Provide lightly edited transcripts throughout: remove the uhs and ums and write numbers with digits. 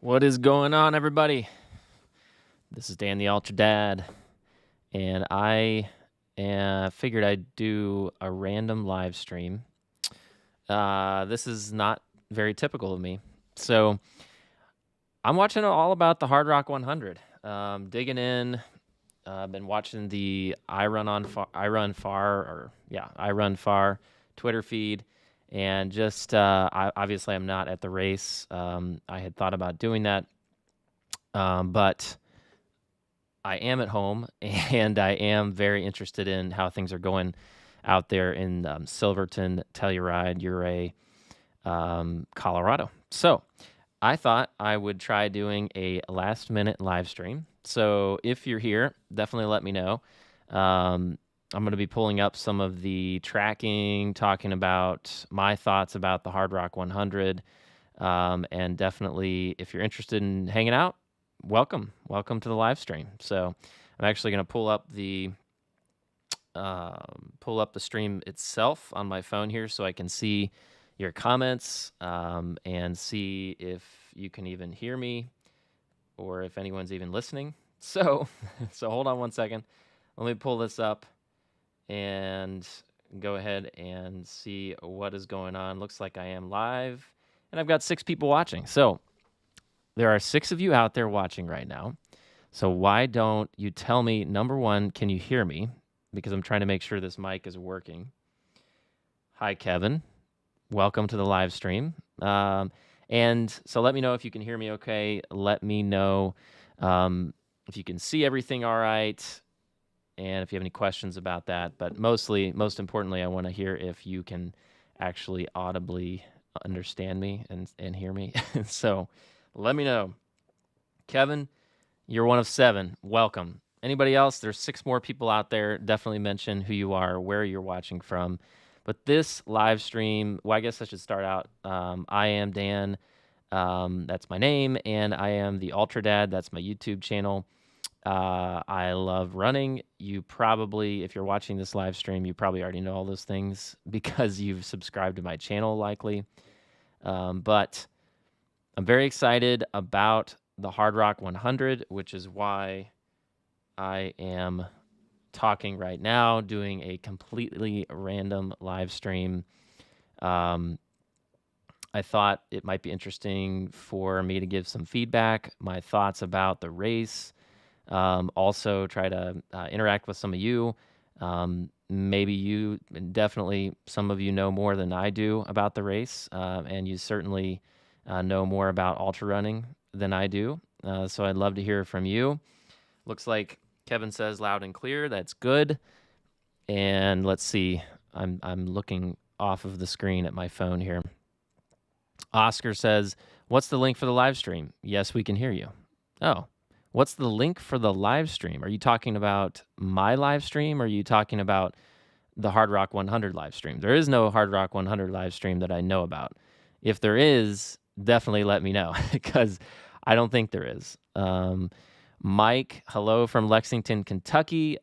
What is going on, everybody? This is Dan the Altar Dad, and I figured I'd do a random live stream. This is not very typical of me. So I'm watching all about the Hardrock 100. Digging in. I've been watching the I Run Far Twitter feed, and just obviously I'm not at the race. I had thought about doing that, but I am at home, and I am very interested in how things are going out there in Silverton, Telluride, Ouray, Colorado. So I thought I would try doing a last-minute live stream. So if you're here, definitely let me know. I'm going to be pulling up some of the tracking, talking about my thoughts about the Hardrock 100, and definitely if you're interested in hanging out, welcome to the live stream. So I'm actually going to pull up the stream itself on my phone here so I can see your comments, and see if you can even hear me or if anyone's even listening. So hold on one second. Let me pull this up and go ahead and see what is going on. Looks like I am live, and I've got 6 people watching. So there are 6 of you out there watching right now. So why don't you tell me, number one, can you hear me? Because I'm trying to make sure this mic is working. Hi, Kevin. Welcome to the live stream. And so let me know if you can hear me okay. Let me know if you can see everything all right, and if you have any questions about that. But most importantly, I want to hear if you can actually audibly understand me and hear me. So let me know. Kevin, you're one of 7. Welcome. Anybody else? There's 6 more people out there. Definitely mention who you are, where you're watching from. But this live stream, well, I guess I should start out. I am Dan. That's my name. And I am the Ultra Dad. That's my YouTube channel. I love running. You probably, if you're watching this live stream, you probably already know all those things because you've subscribed to my channel likely. But I'm very excited about the Hardrock 100, which is why I am talking right now, doing a completely random live stream. I thought it might be interesting for me to give some feedback, my thoughts about the race. Also try to interact with some of you. Maybe you, definitely some of you know more than I do about the race, and you certainly know more about ultra running than I do. So I'd love to hear from you. Looks like Kevin says loud and clear. That's good. And let's see. I'm looking off of the screen at my phone here. Oscar says, "What's the link for the live stream?" Yes, we can hear you. Oh, what's the link for the live stream? Are you talking about my live stream, or are you talking about the Hardrock 100 live stream? There is no Hardrock 100 live stream that I know about. If there is, definitely let me know because I don't think there is. Mike, hello from Lexington, Kentucky.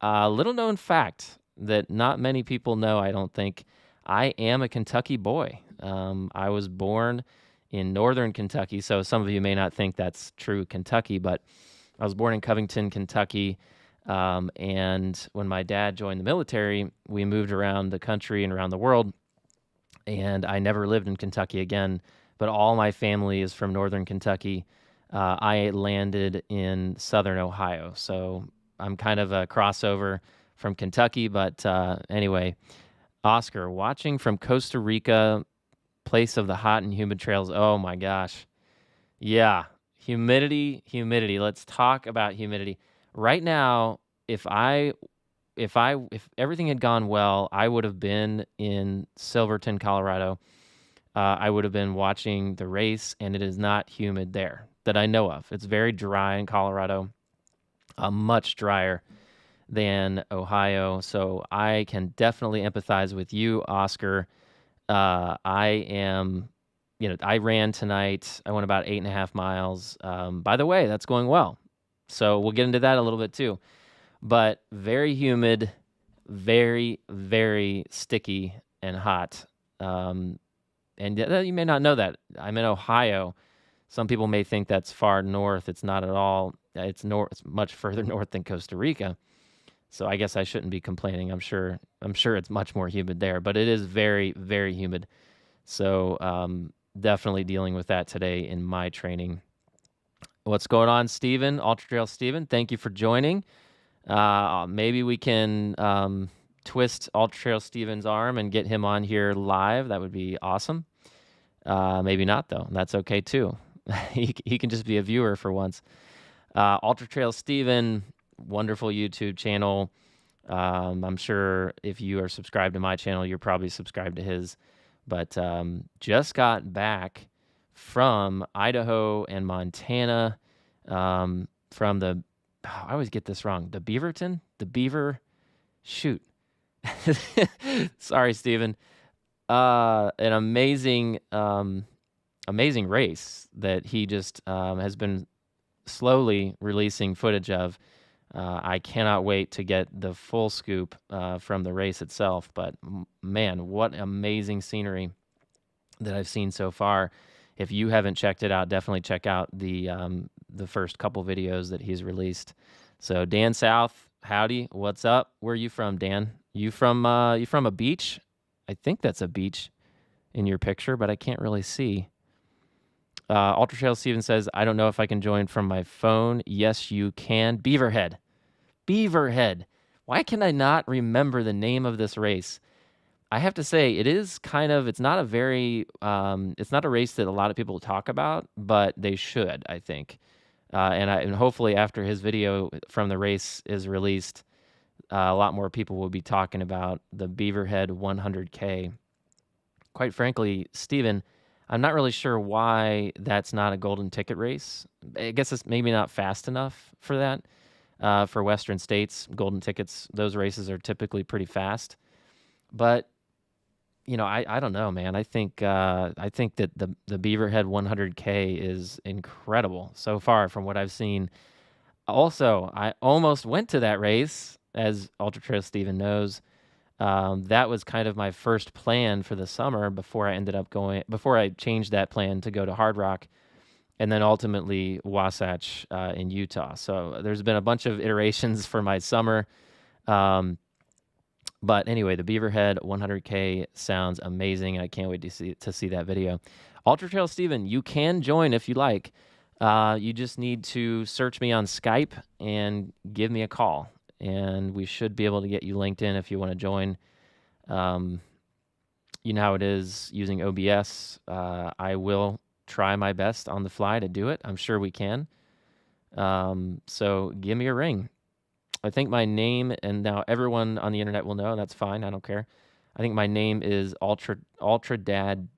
Little known fact that not many people know, I don't think. I am a Kentucky boy. I was born in northern Kentucky, so some of you may not think that's true Kentucky, but I was born in Covington, Kentucky, and when my dad joined the military, we moved around the country and around the world, and I never lived in Kentucky again, but all my family is from northern Kentucky. I landed in southern Ohio, so I'm kind of a crossover from Kentucky, but anyway, Oscar, watching from Costa Rica, place of the hot and humid trails. Oh my gosh. Yeah, humidity. Let's talk about humidity. Right now, if everything had gone well, I would have been in Silverton, Colorado. I would have been watching the race, and it is not humid there that I know of. It's very dry in Colorado, much drier than Ohio. So I can definitely empathize with you, Oscar. I ran tonight. I went about 8.5 miles. By the way, that's going well. So we'll get into that a little bit too. But very humid, very, very sticky and hot. And you may not know that. I'm in Ohio. Some people may think that's far north. It's not at all. It's north. It's much further north than Costa Rica. So I guess I shouldn't be complaining. I'm sure it's much more humid there, but it is very, very humid. So definitely dealing with that today in my training. What's going on, Steven? Ultra Trail Steven, thank you for joining. Maybe we can twist Ultra Trail Steven's arm and get him on here live. That would be awesome. Maybe not, though. That's okay, too. he can just be a viewer for once. Ultra Trail Steven, wonderful YouTube channel. I'm sure if you are subscribed to my channel, you're probably subscribed to his. But just got back from Idaho and Montana, from the, I always get this wrong, the Beaverton? The Beaver, shoot. Sorry, Steven. An amazing race that he just has been slowly releasing footage of. I cannot wait to get the full scoop from the race itself. But man, what amazing scenery that I've seen so far. If you haven't checked it out, definitely check out the first couple videos that he's released. So Dan South, howdy, what's up? Where are you from, Dan? You from a beach? I think that's a beach in your picture, but I can't really see. Ultra Trail Steven says, I don't know if I can join from my phone. Yes, you can. Beaverhead. Why can I not remember the name of this race? I have to say, it's not a race that a lot of people talk about, but they should, I think. And hopefully after his video from the race is released, a lot more people will be talking about the Beaverhead 100K. Quite frankly, Steven, I'm not really sure why that's not a golden ticket race. I guess it's maybe not fast enough for that. For Western states, golden tickets, those races are typically pretty fast. But I don't know, man. I think that the Beaverhead 100K is incredible so far from what I've seen. Also, I almost went to that race, as Ultra Trail Steven knows. That was kind of my first plan for the summer before I changed that plan to go to Hardrock, and then ultimately Wasatch in Utah. So there's been a bunch of iterations for my summer. But anyway, the Beaverhead 100K sounds amazing, and I can't wait to see that video. Ultra Trail Steven, you can join if you like. You just need to search me on Skype and give me a call, and we should be able to get you linked in if you want to join. You know how it is using OBS. I will try my best on the fly to do it. I'm sure we can. So give me a ring. I think my name, and now everyone on the internet will know, that's fine, I don't care. I think my name is Ultra Dad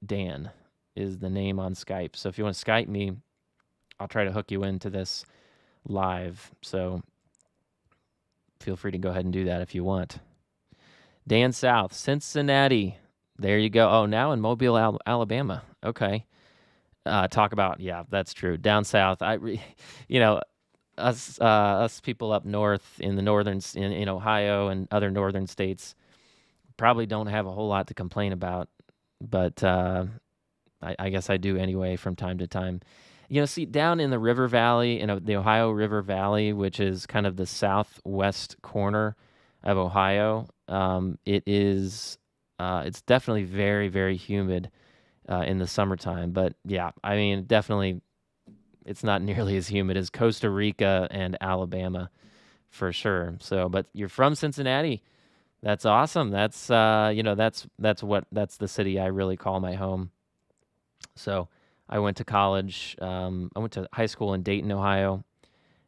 Dan is the name on Skype. So if you want to Skype me, I'll try to hook you into this live. So feel free to go ahead and do that if you want. Dan South, Cincinnati. There you go. Oh, now in Mobile, Alabama. Okay. Talk about, yeah, that's true. Down south, us people up north in the in Ohio and other northern states probably don't have a whole lot to complain about, but I guess I do anyway from time to time. See, down in the river valley, the Ohio River Valley, which is kind of the southwest corner of Ohio, it's definitely very, very humid in the summertime. But yeah, I mean, definitely, it's not nearly as humid as Costa Rica and Alabama, for sure. So, but you're from Cincinnati. That's awesome. That's that's the city I really call my home. So, I went to college. I went to high school in Dayton, Ohio,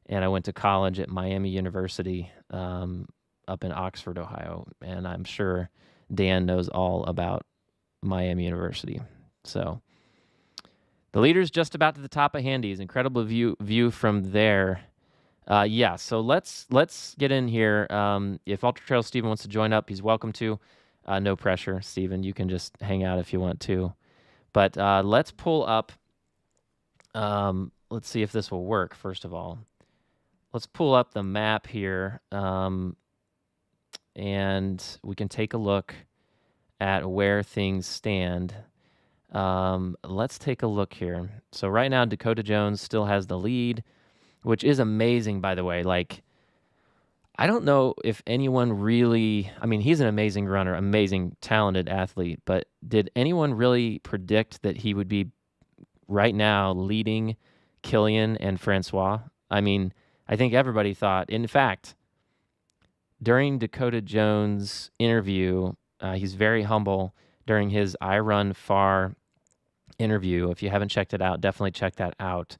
and I went to college at Miami University up in Oxford, Ohio. And I'm sure Dan knows all about Miami University. So the leader's just about to the top of Handy's. Incredible view from there. Yeah, so let's get in here. If Ultra Trail Steven wants to join up, he's welcome to. No pressure, Steven. You can just hang out if you want to. But let's pull up. Let's see if this will work, first of all. Let's pull up the map here, and we can take a look at where things stand. Let's take a look here. So right now, Dakota Jones still has the lead, which is amazing, by the way. Like, I don't know if anyone really, I mean, he's an amazing runner, amazing, talented athlete, but did anyone really predict that he would be right now leading Killian and Francois? I mean, I think everybody thought, in fact, during Dakota Jones' interview, he's very humble during his I Run Far interview. If you haven't checked it out, definitely check that out.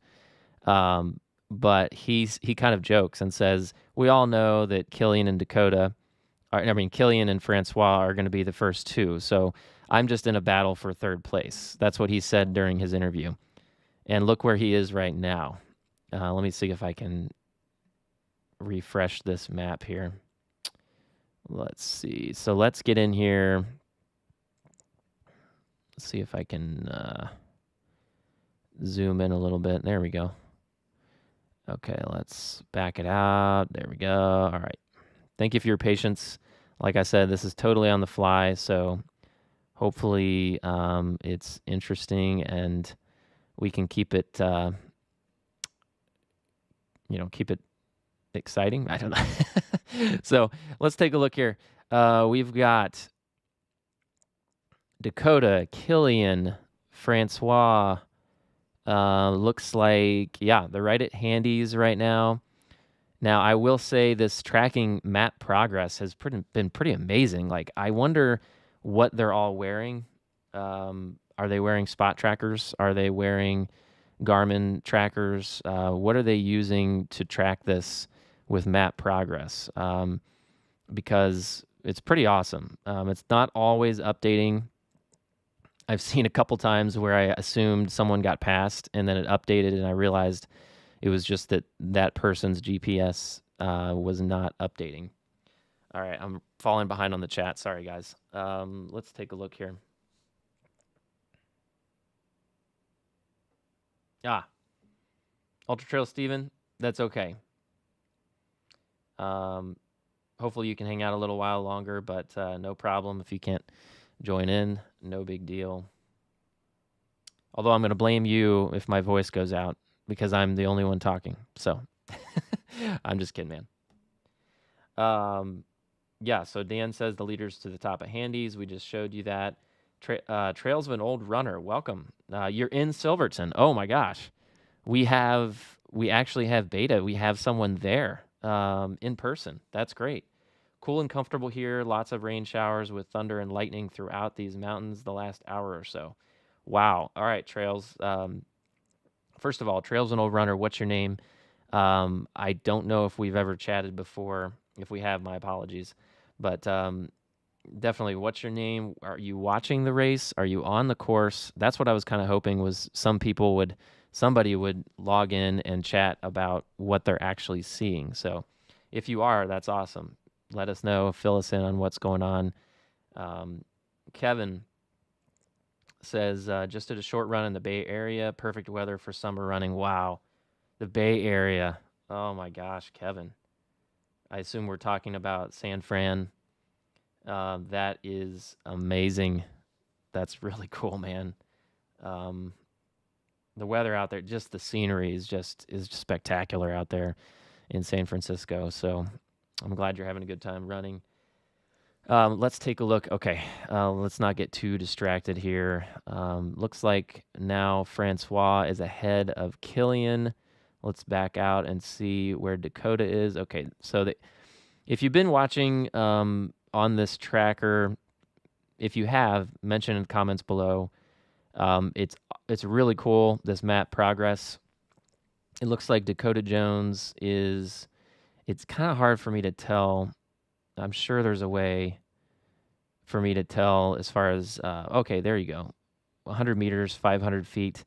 But he kind of jokes and says, we all know that Killian and Killian and Francois are going to be the first two. So I'm just in a battle for third place. That's what he said during his interview. And look where he is right now. Let me see if I can refresh this map here. Let's see. So let's get in here. Let's see if I can zoom in a little bit. There we go. Okay, let's back it out. There we go. All right. Thank you for your patience. Like I said, this is totally on the fly, so hopefully it's interesting and we can keep it, keep it exciting. I don't know. So let's take a look here. We've got Dakota, Killian, Francois. Looks like, they're right at handies right now. Now, I will say this tracking map progress has been pretty amazing. Like, I wonder what they're all wearing. Are they wearing spot trackers? Are they wearing Garmin trackers? What are they using to track this with map progress? Because it's pretty awesome. It's not always updating. I've seen a couple times where I assumed someone got passed and then it updated and I realized it was just that person's GPS was not updating. All right, I'm falling behind on the chat. Sorry, guys. Let's take a look here. Ultra Trail Steven, that's okay. Hopefully you can hang out a little while longer, but no problem if you can't join in. No big deal. Although I'm going to blame you if my voice goes out because I'm the only one talking. So I'm just kidding, man. So Dan says the leaders to the top of handies. We just showed you that. Trails of an Old Runner. Welcome. You're in Silverton. Oh my gosh. We actually have beta. We have someone there in person. That's great. Cool and comfortable here. Lots of rain showers with thunder and lightning throughout these mountains the last hour or so. Wow. All right, Trails. First of all, Trails an Old Runner, what's your name? I don't know if we've ever chatted before. If we have, my apologies. But definitely, what's your name? Are you watching the race? Are you on the course? That's what I was kind of hoping was somebody would log in and chat about what they're actually seeing. So if you are, that's awesome. Let us know. Fill us in on what's going on. Kevin says, just did a short run in the Bay Area. Perfect weather for summer running. Wow. The Bay Area. Oh, my gosh, Kevin. I assume we're talking about San Fran. That is amazing. That's really cool, man. The weather out there, just the scenery is just spectacular out there in San Francisco. So I'm glad you're having a good time running. Let's take a look. Okay, let's not get too distracted here. Looks like now Francois is ahead of Killian. Let's back out and see where Dakota is. Okay, so if you've been watching on this tracker, if you have, mention in the comments below. It's really cool, this map progress. It looks like Dakota Jones it's kind of hard for me to tell. I'm sure there's a way for me to tell as far as, okay, there you go. 100 meters, 500 feet.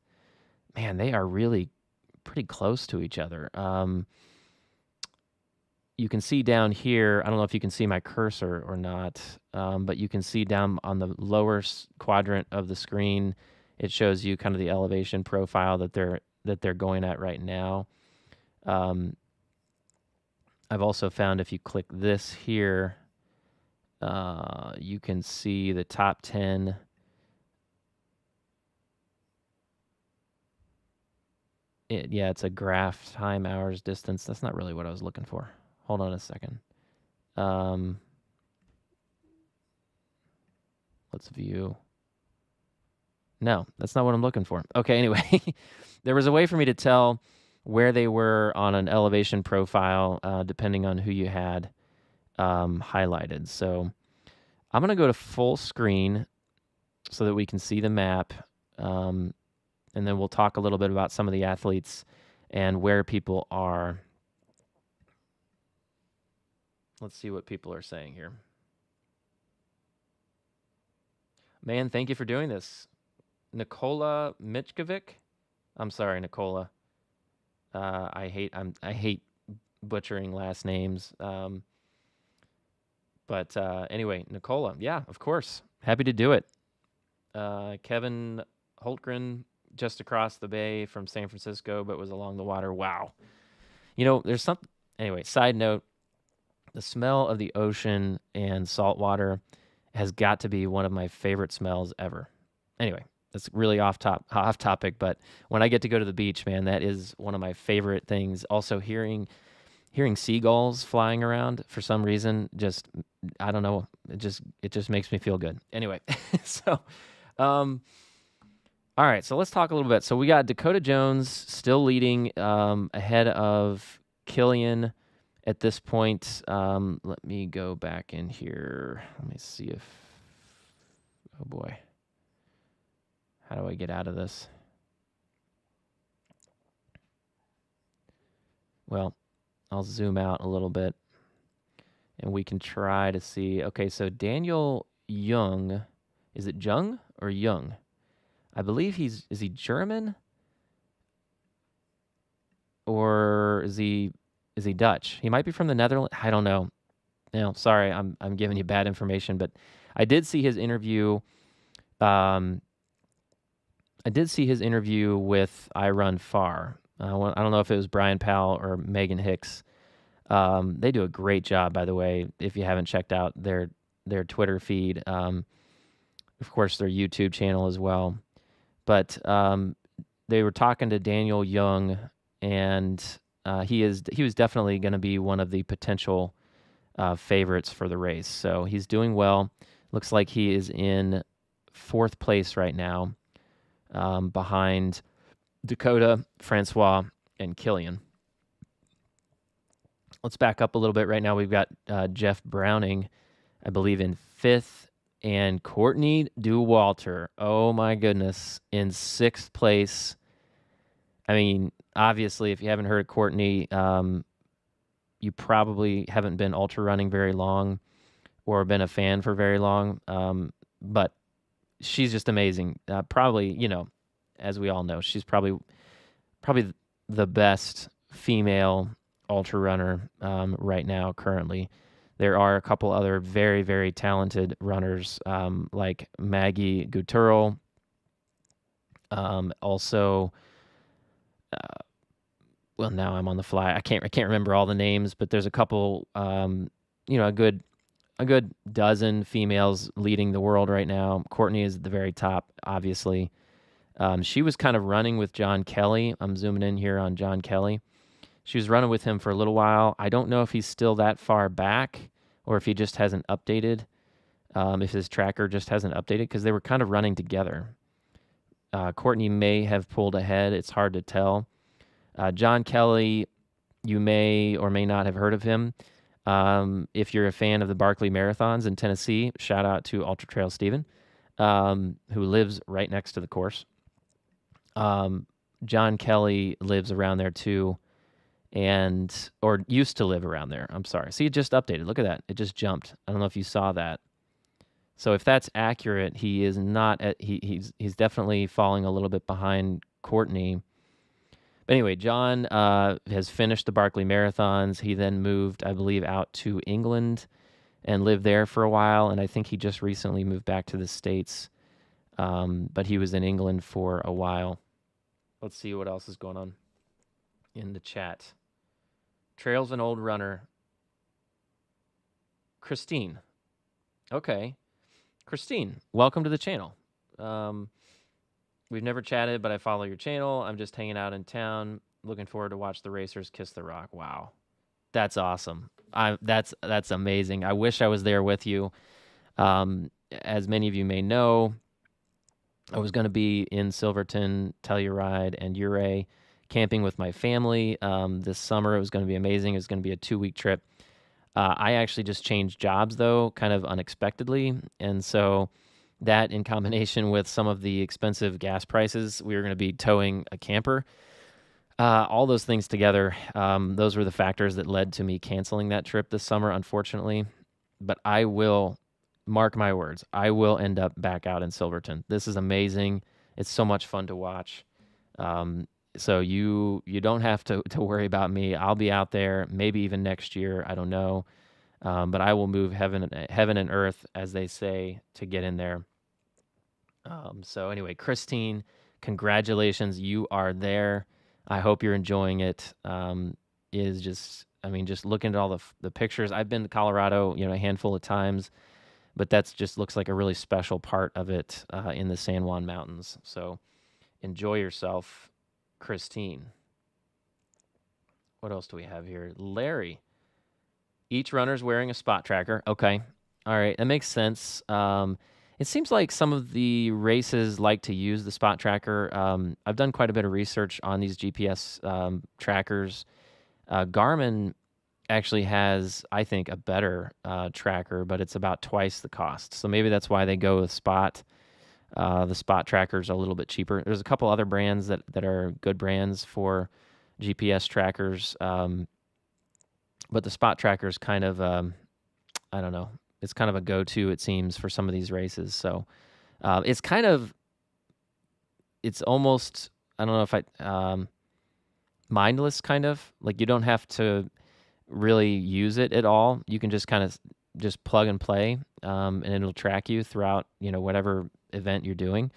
Man, they are really pretty close to each other. You can see down here, I don't know if you can see my cursor or not, but you can see down on the lower quadrant of the screen, it shows you kind of the elevation profile that they're going at right now. I've also found if you click this here, you can see the top 10 Yeah, it's a graph, time, hours, distance. That's not really what I was looking for. Hold on a second. Let's view. No, that's not what I'm looking for. Okay, anyway, there was a way for me to tell where they were on an elevation profile, depending on who you had highlighted. So I'm going to go to full screen so that we can see the map. And then we'll talk a little bit about some of the athletes and where people are. Let's see what people are saying here. Man, thank you for doing this. Nikola Michkovic. I'm sorry, Nikola. I hate butchering last names. But anyway, Nikola, yeah, of course. Happy to do it. Kevin Holtgren, just across the bay from San Francisco, but was along the water. Wow. You know, there's something. Anyway, side note, the smell of the ocean and salt water has got to be one of my favorite smells ever. Anyway, that's really off topic, but when I get to go to the beach, man, that is one of my favorite things. Also hearing seagulls flying around for some reason, just I don't know, it just makes me feel good. Anyway, so all right, so let's talk a little bit. So we got Dakota Jones still leading ahead of Killian at this point. Let me go back in here. Let me see if, oh boy, how do I get out of this? Well, I'll zoom out a little bit and we can try to see. Okay, so Daniel Jung, is it Jung or Jung? I believe is he German? Or is he Dutch? He might be from the Netherlands. I don't know. No, sorry, I'm giving you bad information, but I did see his interview. I did see his interview with I Run Far. I don't know if it was Brian Powell or Megan Hicks. They do a great job, by the way. If you haven't checked out their Twitter feed, of course their YouTube channel as well. But they were talking to Daniel Jung, and he was definitely going to be one of the potential favorites for the race. So he's doing well. Looks like he is in 4th place right now, behind Dakota, Francois, and Killian. Let's back up a little bit. Right now we've got Jeff Browning, I believe, in 5th, and Courtney Dauwalter, oh my goodness, in 6th place. I mean, obviously, if you haven't heard of Courtney, you probably haven't been ultra running very long or been a fan for very long, but she's just amazing. Probably, you know, as we all know, she's probably the best female ultra runner right now currently. There are a couple other very, very talented runners like Maggie Gutturl. Also, well, now I'm on the fly. I can't remember all the names, but there's a couple. You know, a good dozen females leading the world right now. Courtney is at the very top, obviously. She was kind of running with John Kelly. I'm zooming in here on John Kelly. She was running with him for a little while. I don't know if he's still that far back or if he just hasn't updated, if his tracker just hasn't updated, because they were kind of running together. Courtney may have pulled ahead. It's hard to tell. John Kelly, you may or may not have heard of him. If you're a fan of the Barkley Marathons in Tennessee, shout out to Ultra Trail Steven, who lives right next to the course. John Kelly lives around there too, or used to live around there. I'm sorry. See, it just updated. Look at that. It just jumped. I don't know if you saw that. So if that's accurate, he is not he's definitely falling a little bit behind Courtney. But anyway, John has finished the Barkley Marathons. He then moved, I believe, out to England and lived there for a while. And I think he just recently moved back to the States. But he was in England for a while. Let's see what else is going on in the chat. Trail's an old runner. Christine. Okay. Christine, welcome to the channel. We've never chatted, but I follow your channel. I'm just hanging out in town. Looking forward to watch the racers kiss the rock. Wow. That's awesome. That's amazing. I wish I was there with you. As many of you may know, I was going to be in Silverton, Telluride, and Ouray camping with my family this summer. It was going to be amazing. It was going to be a 2-week trip. I actually just changed jobs, though, kind of unexpectedly. And so that, in combination with some of the expensive gas prices, we were going to be towing a camper. All those things together, those were the factors that led to me canceling that trip this summer, unfortunately. But I will, mark my words, I will end up back out in Silverton. This is amazing. It's so much fun to watch. So you don't have to worry about me. I'll be out there, maybe even next year. I don't know. But I will move heaven and earth, as they say, to get in there. So anyway, Christine, congratulations. You are there. I hope you're enjoying it. It is just, I mean, just looking at all the pictures. I've been to Colorado, a handful of times, but that's just looks like a really special part of it in the San Juan Mountains. So enjoy yourself, Christine. What else do we have here? Larry. Each runner's wearing a spot tracker. Okay. All right. That makes sense. It seems like some of the races like to use the spot tracker. I've done quite a bit of research on these GPS trackers. Garmin actually has, I think, a better tracker, but it's about twice the cost. So maybe that's why they go with Spot. The Spot trackers are a little bit cheaper. There's a couple other brands that are good brands for GPS trackers, but the Spot tracker is kind of, I don't know, it's kind of a go-to, it seems, for some of these races. So it's almost, I don't know if mindless, kind of. Like, you don't have to really use it at all. You can just kind of just plug and play, and it'll track you throughout, whatever event you're doing.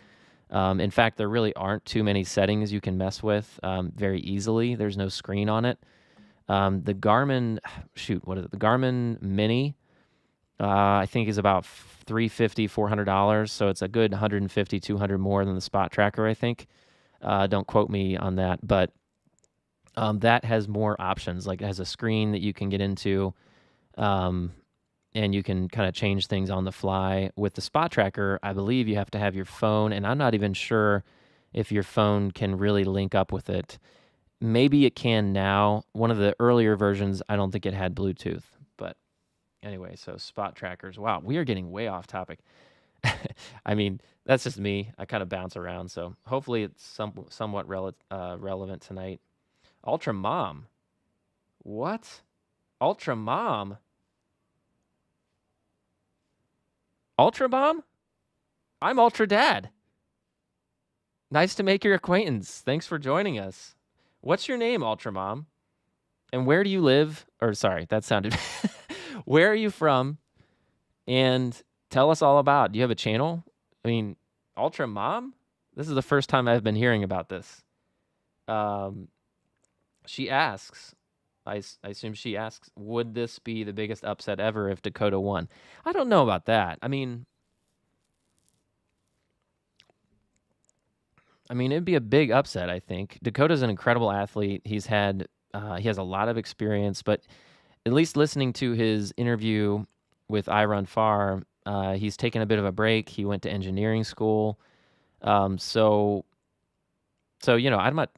In fact, there really aren't too many settings you can mess with very easily. There's no screen on it. The Garmin, what is it? The Garmin Mini, I think is about $350, $400. So it's a good $150, $200 more than the Spot tracker, I think. Don't quote me on that, but that has more options. Like, it has a screen that you can get into, and you can kind of change things on the fly. With the Spot tracker, I believe you have to have your phone, and I'm not even sure if your phone can really link up with it. Maybe it can now. One of the earlier versions, I don't think it had Bluetooth. But anyway, so Spot trackers. Wow, we are getting way off topic. I mean, that's just me. I kind of bounce around, so hopefully it's somewhat relevant tonight. Ultra Mom. What? Ultra Mom? Ultra Mom? I'm Ultra Dad. Nice to make your acquaintance. Thanks for joining us. What's your name, Ultra Mom? And where do you live? Or, sorry, that sounded... Where are you from? And tell us all about it. Do you have a channel? I mean, Ultra Mom? This is the first time I've been hearing about this. She asks, I assume she asks, would this be the biggest upset ever if Dakota won? I don't know about that. I mean, it'd be a big upset, I think. Dakota's an incredible athlete. He has a lot of experience, but at least listening to his interview with I Run Far, he's taken a bit of a break. He went to engineering school. So I'm not,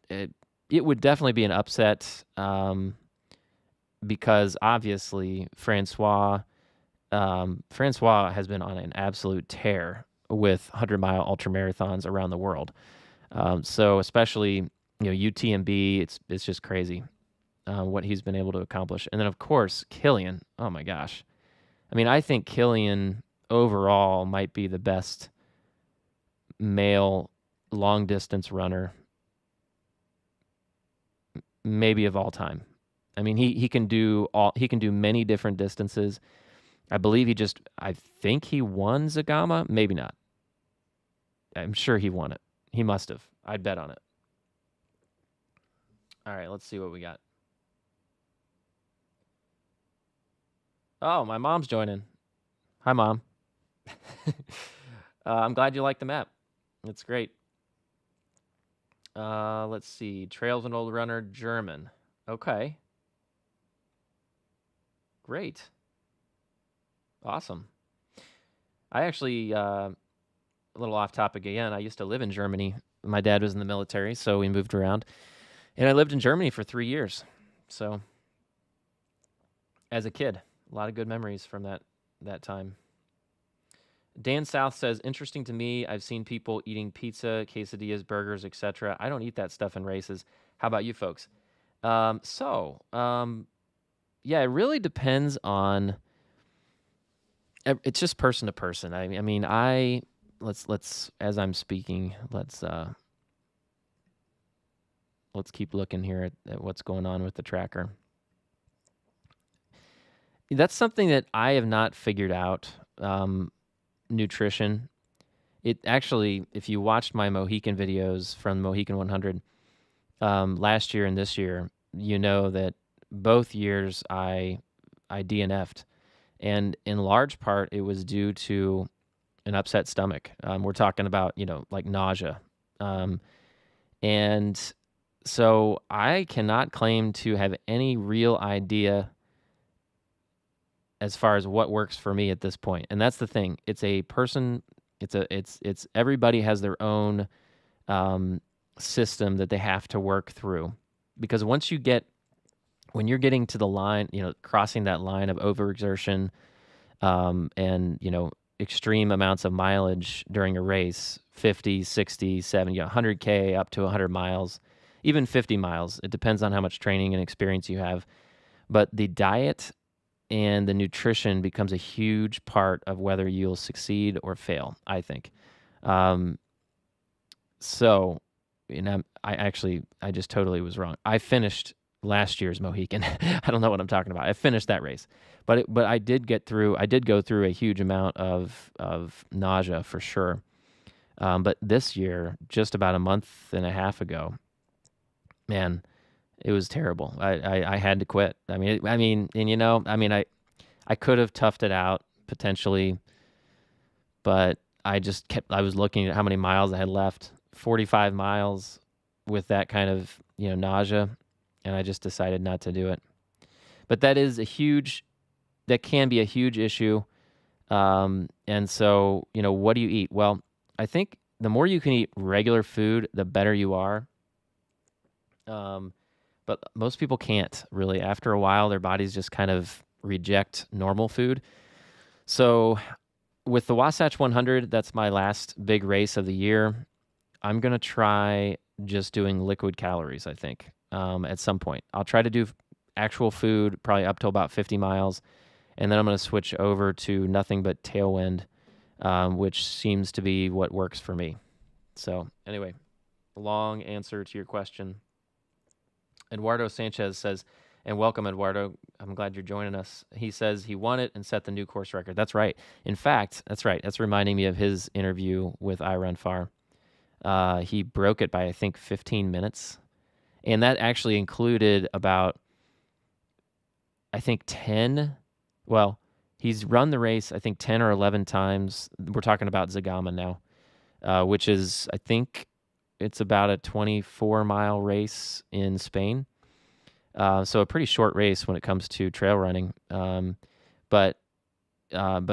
it would definitely be an upset, because obviously Francois has been on an absolute tear with 100-mile ultramarathons around the world. So especially, UTMB, it's just crazy what he's been able to accomplish. And then, of course, Killian. Oh, my gosh. I think Killian overall might be the best male long-distance runner maybe of all time. He can do many different distances. I think he won Zagama. Maybe not. I'm sure he won it. He must have. I'd bet on it. All right, let's see what we got. Oh, my mom's joining. Hi, Mom. I'm glad you like the map. It's great. Let's see. Trails and Old Runner, German. Okay. Great. Awesome. I actually, a little off topic again, I used to live in Germany. My dad was in the military, so we moved around. And I lived in Germany for 3 years. So, as a kid, a lot of good memories from that time. Dan South says, interesting to me. I've seen people eating pizza, quesadillas, burgers, etc. I don't eat that stuff in races. How about you folks? Yeah, it really depends on. It's just person to person. I mean, let's as I'm speaking, let's keep looking here at what's going on with the tracker. That's something that I have not figured out. Nutrition. It actually, if you watched my Mohican videos from Mohican 100 last year and this year, you know that both years I DNF'd, and in large part it was due to an upset stomach. We're talking about like nausea, and so I cannot claim to have any real idea as far as what works for me at this point. And that's the thing. It's a person. It's everybody has their own system that they have to work through, because when you're getting to the line, crossing that line of overexertion, and extreme amounts of mileage during a race, 50, 60, 70, 100K up to 100 miles, even 50 miles. It depends on how much training and experience you have. But the diet and the nutrition becomes a huge part of whether you'll succeed or fail, I think. So, I just totally was wrong. I finished last year's Mohican. I don't know what I'm talking about. I finished that race, but I did go through a huge amount of nausea for sure. But this year, just about a month and a half ago, man, it was terrible. I had to quit. I could have toughed it out potentially, but I was looking at how many miles I had left, 45 miles with that kind of, nausea, and I just decided not to do it. But that can be a huge issue. And so, what do you eat? Well, I think the more you can eat regular food, the better you are. But most people can't really. After a while, their bodies just kind of reject normal food. So with the Wasatch 100, that's my last big race of the year. I'm going to try just doing liquid calories, I think, at some point. I'll try to do actual food, probably up to about 50 miles. And then I'm going to switch over to nothing but tailwind, which seems to be what works for me. So anyway, long answer to your question. Eduardo Sanchez says, and welcome, Eduardo. I'm glad you're joining us. He says he won it and set the new course record. That's right. In fact, that's right. That's reminding me of his interview with I Run Far. He broke it by, I think, 15 minutes. And that actually included about, I think, 10. Well, he's run the race, I think, 10 or 11 times. We're talking about Zagama now, which is, I think, it's about a 24-mile race in Spain. So a pretty short race when it comes to trail running. But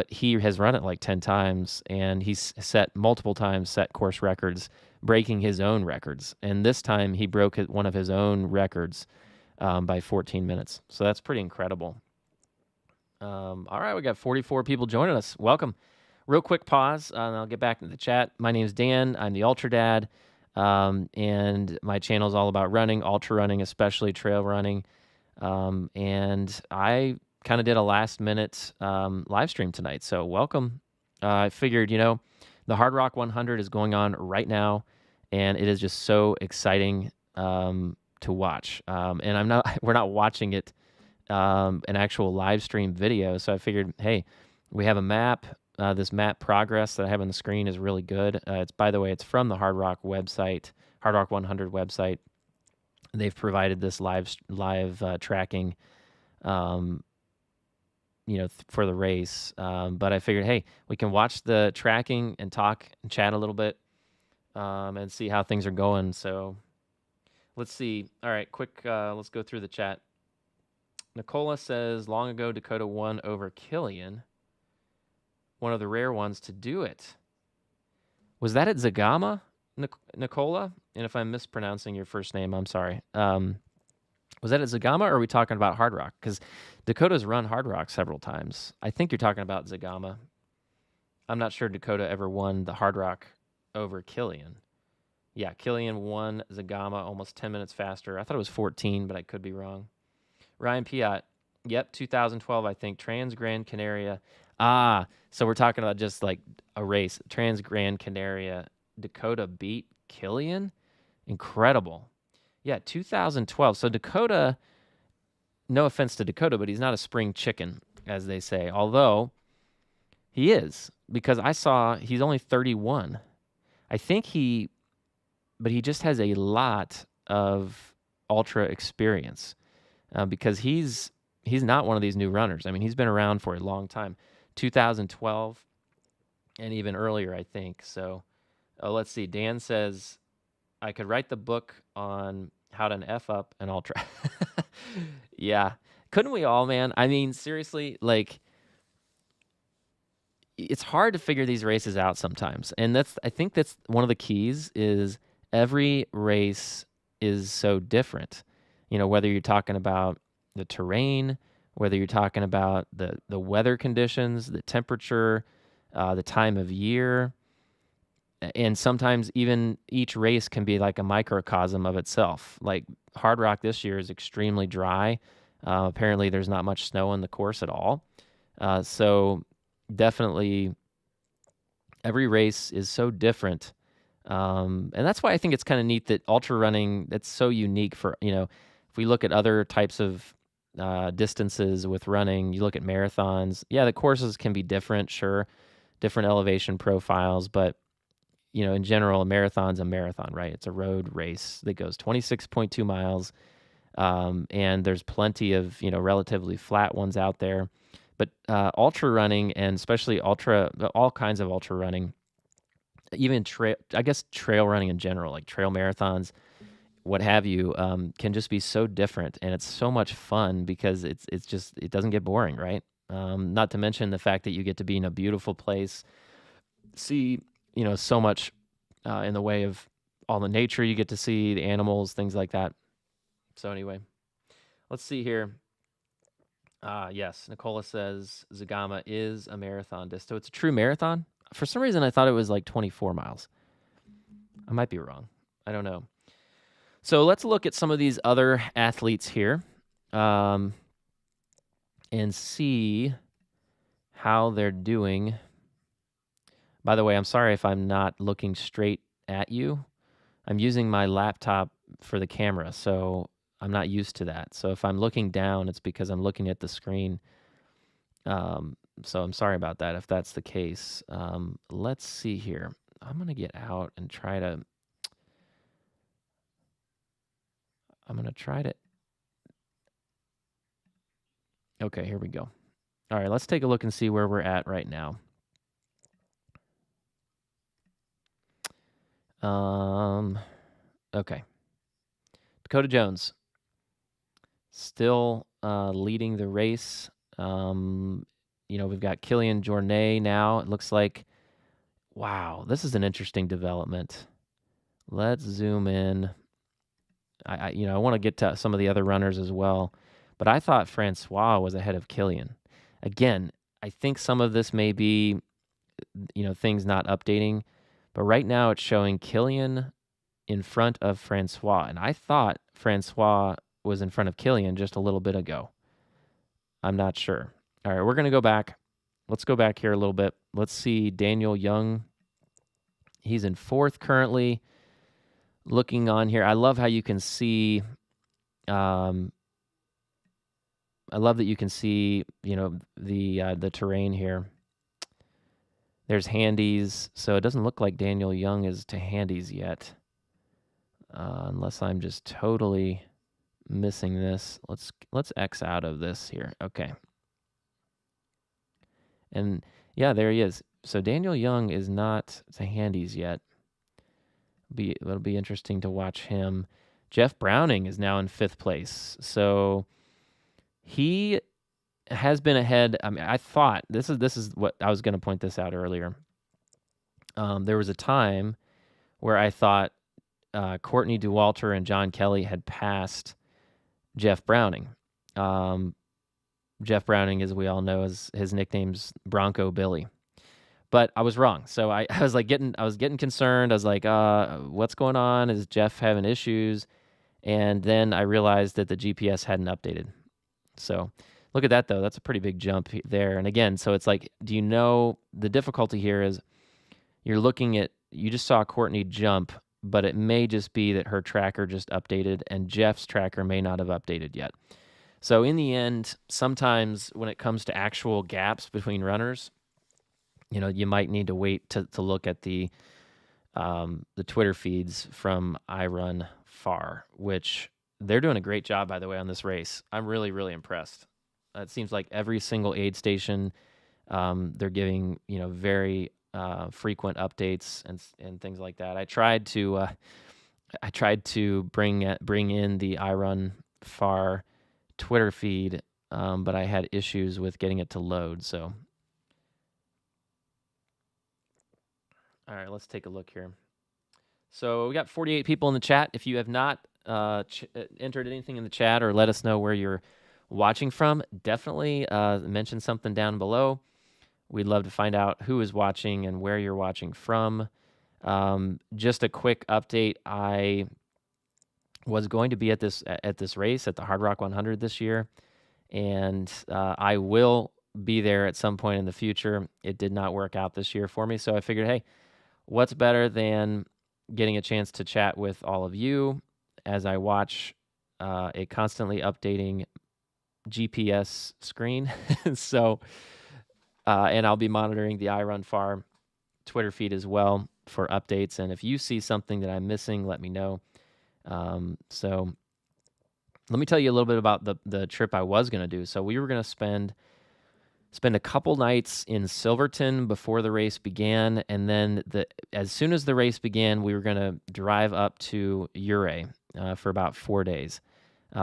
he has run it like 10 times, and he's multiple times set course records, breaking his own records. And this time he broke one of his own records by 14 minutes. So that's pretty incredible. All right, we got 44 people joining us. Welcome. Real quick pause, and I'll get back into the chat. My name is Dan. I'm the Ultra Dad. And my channel is all about running, ultra running, especially trail running. And I kind of did a last minute live stream tonight. So welcome. I figured, the Hardrock 100 is going on right now, and it is just so exciting to watch. And we're not watching it an actual live stream video. So I figured, hey, we have a map. This map progress that I have on the screen is really good. By the way, it's from the Hardrock website, Hardrock 100 website. They've provided this live tracking, for the race. But I figured, hey, we can watch the tracking and talk and chat a little bit, and see how things are going. So Let's see. All right, quick. Let's go through the chat. Nicola says, long ago, Dakota won over Killian, one of the rare ones to do it. Was that at Zagama, Nicola? And if I'm mispronouncing your first name, I'm sorry. Was that at Zagama, or are we talking about Hardrock? Because Dakota's run Hardrock several times. I think you're talking about Zagama. I'm not sure Dakota ever won the Hardrock over Killian. Yeah, Killian won Zagama almost 10 minutes faster. I thought it was 14, but I could be wrong. Ryan Piat. Yep, 2012, I think. Trans Gran Canaria. So we're talking about just like a race. Trans Gran Canaria. Dakota beat Killian? Incredible. Yeah, 2012. So Dakota, no offense to Dakota, but he's not a spring chicken, as they say. Although he is, because I saw he's only 31. I think but he just has a lot of ultra experience because he's not one of these new runners. I mean, he's been around for a long time, 2012 and even earlier, I think. So let's see. Dan says, I could write the book on how to F up an ultra. Yeah. Couldn't we all, man? I mean, seriously, like, it's hard to figure these races out sometimes. And I think that's one of the keys is every race is so different. You know, whether you're talking about the terrain, whether you're talking about the weather conditions, the temperature, the time of year, and sometimes even each race can be like a microcosm of itself. Like Hardrock this year is extremely dry. Apparently there's not much snow on the course at all. So definitely every race is so different. And that's why I think it's kind of neat that ultra running, that's so unique for, if we look at other types of distances with running, you look at marathons. Yeah, the courses can be different, sure, different elevation profiles, but in general, a marathon's a marathon, right? It's a road race that goes 26.2 miles. And there's plenty of, relatively flat ones out there. But ultra running, and especially all kinds of ultra running, even trail running in general, like trail marathons, what have you, can just be so different. And it's so much fun because it doesn't get boring, right? Not to mention the fact that you get to be in a beautiful place, see, so much in the way of all the nature you get to see, the animals, things like that. So anyway, let's see here. Yes, Nicola says Zagama is a marathon distance. So it's a true marathon? For some reason, I thought it was like 24 miles. I might be wrong. I don't know. So let's look at some of these other athletes here and see how they're doing. By the way, I'm sorry if I'm not looking straight at you. I'm using my laptop for the camera, so I'm not used to that. So if I'm looking down, it's because I'm looking at the screen. So I'm sorry about that if that's the case. Let's see here. I'm going to get out and try to... Okay, here we go. All right, let's take a look and see where we're at right now. Okay. Dakota Jones still leading the race. We've got Killian Jornet now. It looks like, wow, this is an interesting development. Let's zoom in. I want to get to some of the other runners as well, but I thought Francois was ahead of Killian. Again, I think some of this may be, things not updating, but right now it's showing Killian in front of Francois, and I thought Francois was in front of Killian just a little bit ago. I'm not sure. All right, we're going to go back. Let's go back here a little bit. Let's see Daniel Young. He's in fourth currently. Looking on here, I love how you can see, I love that you can see, the terrain here. There's handies, so it doesn't look like Daniel Young is to handies yet, unless I'm just totally missing this. Let's X out of this here. Okay. And yeah, there he is. So Daniel Young is not to handies yet. It'll be interesting to watch him. Jeff Browning is now in 5th place. So he has been ahead. I mean, I thought this is what I was going to point this out earlier. There was a time where I thought Courtney Dauwalter and John Kelly had passed Jeff Browning. Jeff Browning, as we all know, is his nickname's Bronco Billy. But I was wrong. So I was getting concerned. I was like, what's going on? Is Jeff having issues? And then I realized that the GPS hadn't updated. So look at that, though. That's a pretty big jump there. And again, so it's like, do you know the difficulty here is you're looking at, you just saw Courtney jump, but it may just be that her tracker just updated and Jeff's tracker may not have updated yet. So in the end, sometimes when it comes to actual gaps between runners, you might need to wait to look at the Twitter feeds from iRunFar, which they're doing a great job, by the way, on this race. I'm really, really impressed. It seems like every single aid station, they're giving very frequent updates and things like that. I tried to bring in the iRunFar Twitter feed, but I had issues with getting it to load. So, all right, let's take a look here. So we got 48 people in the chat. If you have not entered anything in the chat or let us know where you're watching from, definitely mention something down below. We'd love to find out who is watching and where you're watching from. Just a quick update. I was going to be at this race at the Hardrock 100 this year, and I will be there at some point in the future. It did not work out this year for me, so I figured, hey, what's better than getting a chance to chat with all of you as I watch a constantly updating GPS screen. So, and I'll be monitoring the iRunFar Twitter feed as well for updates. And if you see something that I'm missing, let me know. So let me tell you a little bit about the trip I was going to do. So we were going to spend a couple nights in Silverton before the race began, and then as soon as the race began, we were going to drive up to Ouray for about 4 days.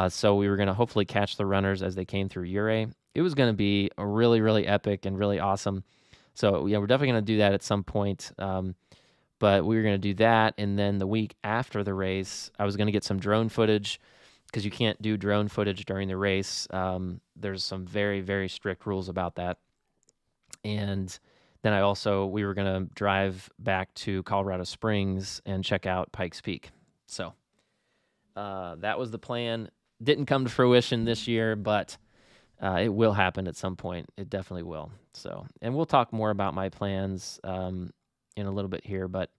So we were going to hopefully catch the runners as they came through Ouray. It was going to be a really, really epic and really awesome. So yeah, we're definitely going to do that at some point. But we were going to do that, and then the week after the race, I was going to get some drone footage, because you can't do drone footage during the race. There's some very, very strict rules about that. And then we were going to drive back to Colorado Springs and check out Pikes Peak. So that was the plan. Didn't come to fruition this year, but it will happen at some point. It definitely will. So, and we'll talk more about my plans in a little bit here, but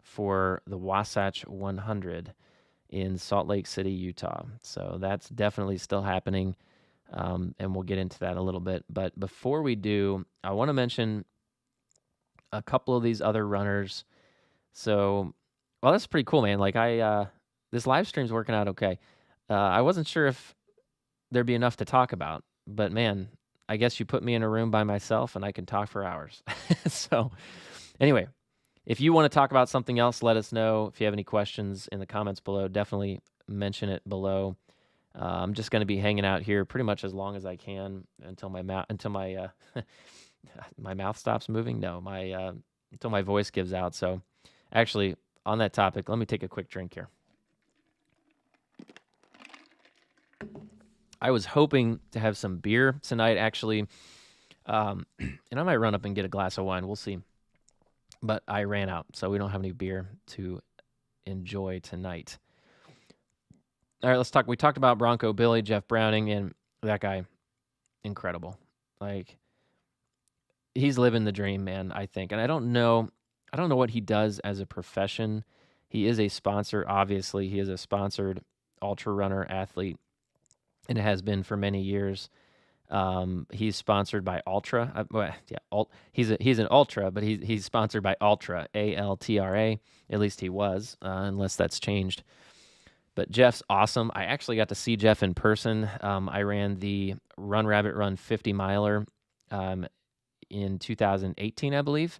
for the Wasatch 100 in Salt Lake City, Utah. So that's definitely still happening, and we'll get into that a little bit. But before we do, I want to mention a couple of these other runners. So, well, that's pretty cool, man. Like this live stream's working out okay. I wasn't sure if there'd be enough to talk about, but man, I guess you put me in a room by myself and I can talk for hours. So anyway, if you want to talk about something else, let us know. If you have any questions in the comments below, definitely mention it below. I'm just going to be hanging out here pretty much as long as I can until my my mouth stops moving. No, until my voice gives out. So actually, on that topic, let me take a quick drink here. I was hoping to have some beer tonight, actually, and I might run up and get a glass of wine. We'll see. But I ran out, so we don't have any beer to enjoy tonight. All right, let's talk. We talked about Bronco Billy, Jeff Browning, and that guy, incredible. Like, he's living the dream, man, I think. And I don't know what he does as a profession. He is a sponsor, obviously. He is a sponsored ultra runner athlete, and it has been for many years. He's sponsored by Ultra. He's an Ultra, but he's sponsored by Ultra, ALTRA. At least he was, unless that's changed. But Jeff's awesome. I actually got to see Jeff in person. I ran the Run Rabbit Run 50 miler in 2018, I believe,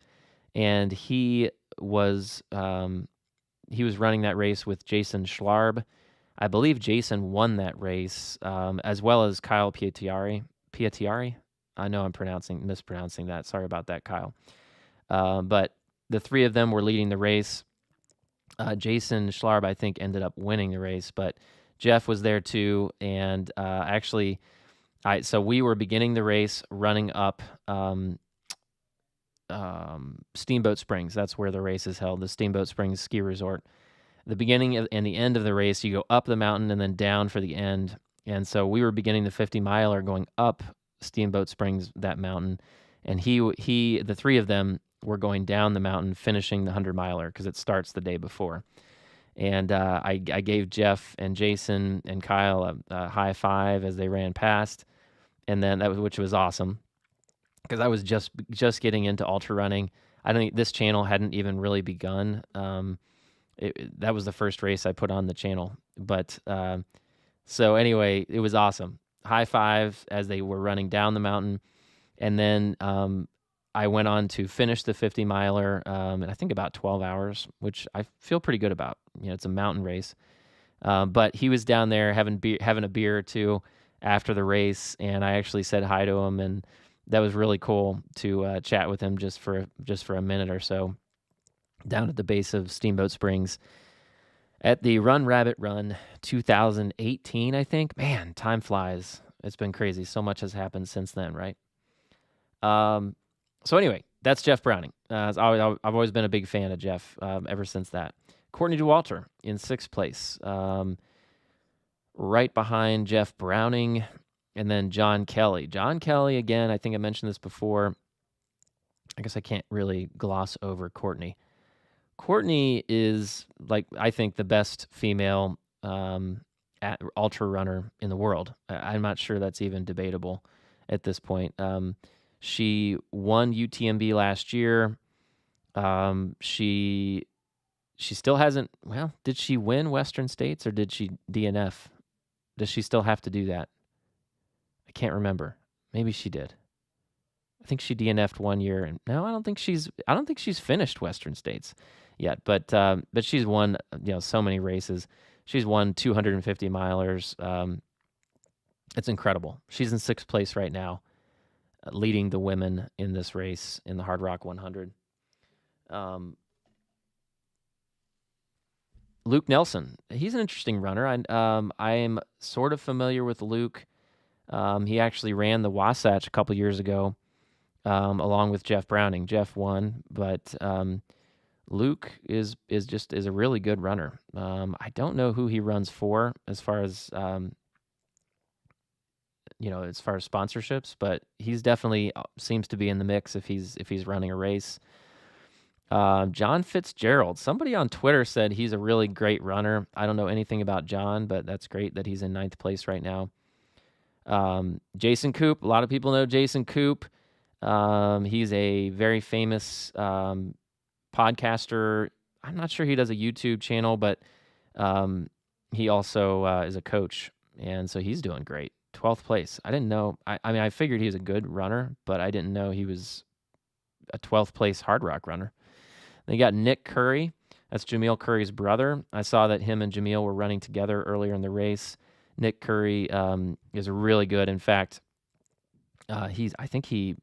and he was running that race with Jason Schlarb. I believe Jason won that race, as well as Kyle Piettiari. Piettiari? I know I'm mispronouncing that. Sorry about that, Kyle. But the three of them were leading the race. Jason Schlarb, I think, ended up winning the race, but Jeff was there too. And actually, so we were beginning the race running up Steamboat Springs. That's where the race is held, the Steamboat Springs Ski Resort. The beginning and the end of the race, you go up the mountain and then down for the end. And so we were beginning the 50 miler going up Steamboat Springs, that mountain. And the three of them were going down the mountain, finishing the 100 miler because it starts the day before. And I gave Jeff and Jason and Kyle a high five as they ran past. And then which was awesome because I was just getting into ultra running. I don't think this channel hadn't even really begun. That was the first race I put on the channel. But so anyway, it was awesome. High five as they were running down the mountain. And then I went on to finish the 50 miler in I think about 12 hours, which I feel pretty good about. It's a mountain race. But he was down there having a beer or two after the race, and I actually said hi to him, and that was really cool to chat with him just for a minute or so down at the base of Steamboat Springs at the Run Rabbit Run 2018, I think. Man, time flies. It's been crazy. So much has happened since then, right? So anyway, that's Jeff Browning. I've always been a big fan of Jeff ever since that. Courtney Dauwalter in 6th place, right behind Jeff Browning, and then John Kelly. John Kelly, again, I think I mentioned this before. I guess I can't really gloss over Courtney. Courtney is, I think, the best female ultra runner in the world. I'm not sure that's even debatable at this point. She won UTMB last year. She still hasn't. Well, did she win Western States or did she DNF? Does she still have to do that? I can't remember. Maybe she did. I think she DNF'd 1 year, and no, I don't think she's finished Western States yet. But she's won so many races. She's won 250 milers. It's incredible. She's in 6th place right now, leading the women in this race in the Hardrock 100. Luke Nelson, he's an interesting runner. I'm sort of familiar with Luke. He actually ran the Wasatch a couple years ago, along with Jeff Browning. Jeff won, but Luke is a really good runner. I don't know who he runs for as far as sponsorships, but he's definitely seems to be in the mix if he's running a race. John Fitzgerald. Somebody on Twitter said he's a really great runner. I don't know anything about John, but that's great that he's in 9th place right now. Jason Koop. A lot of people know Jason Koop. He's a very famous podcaster. I'm not sure he does a YouTube channel, but he also is a coach, and so he's doing great. 12th place. I didn't know. I mean, I figured he was a good runner, but I didn't know he was a 12th place Hardrock runner. Then you got Nick Curry. That's Jamil Curry's brother. I saw that him and Jamil were running together earlier in the race. Nick Curry is really good. In fact, I think he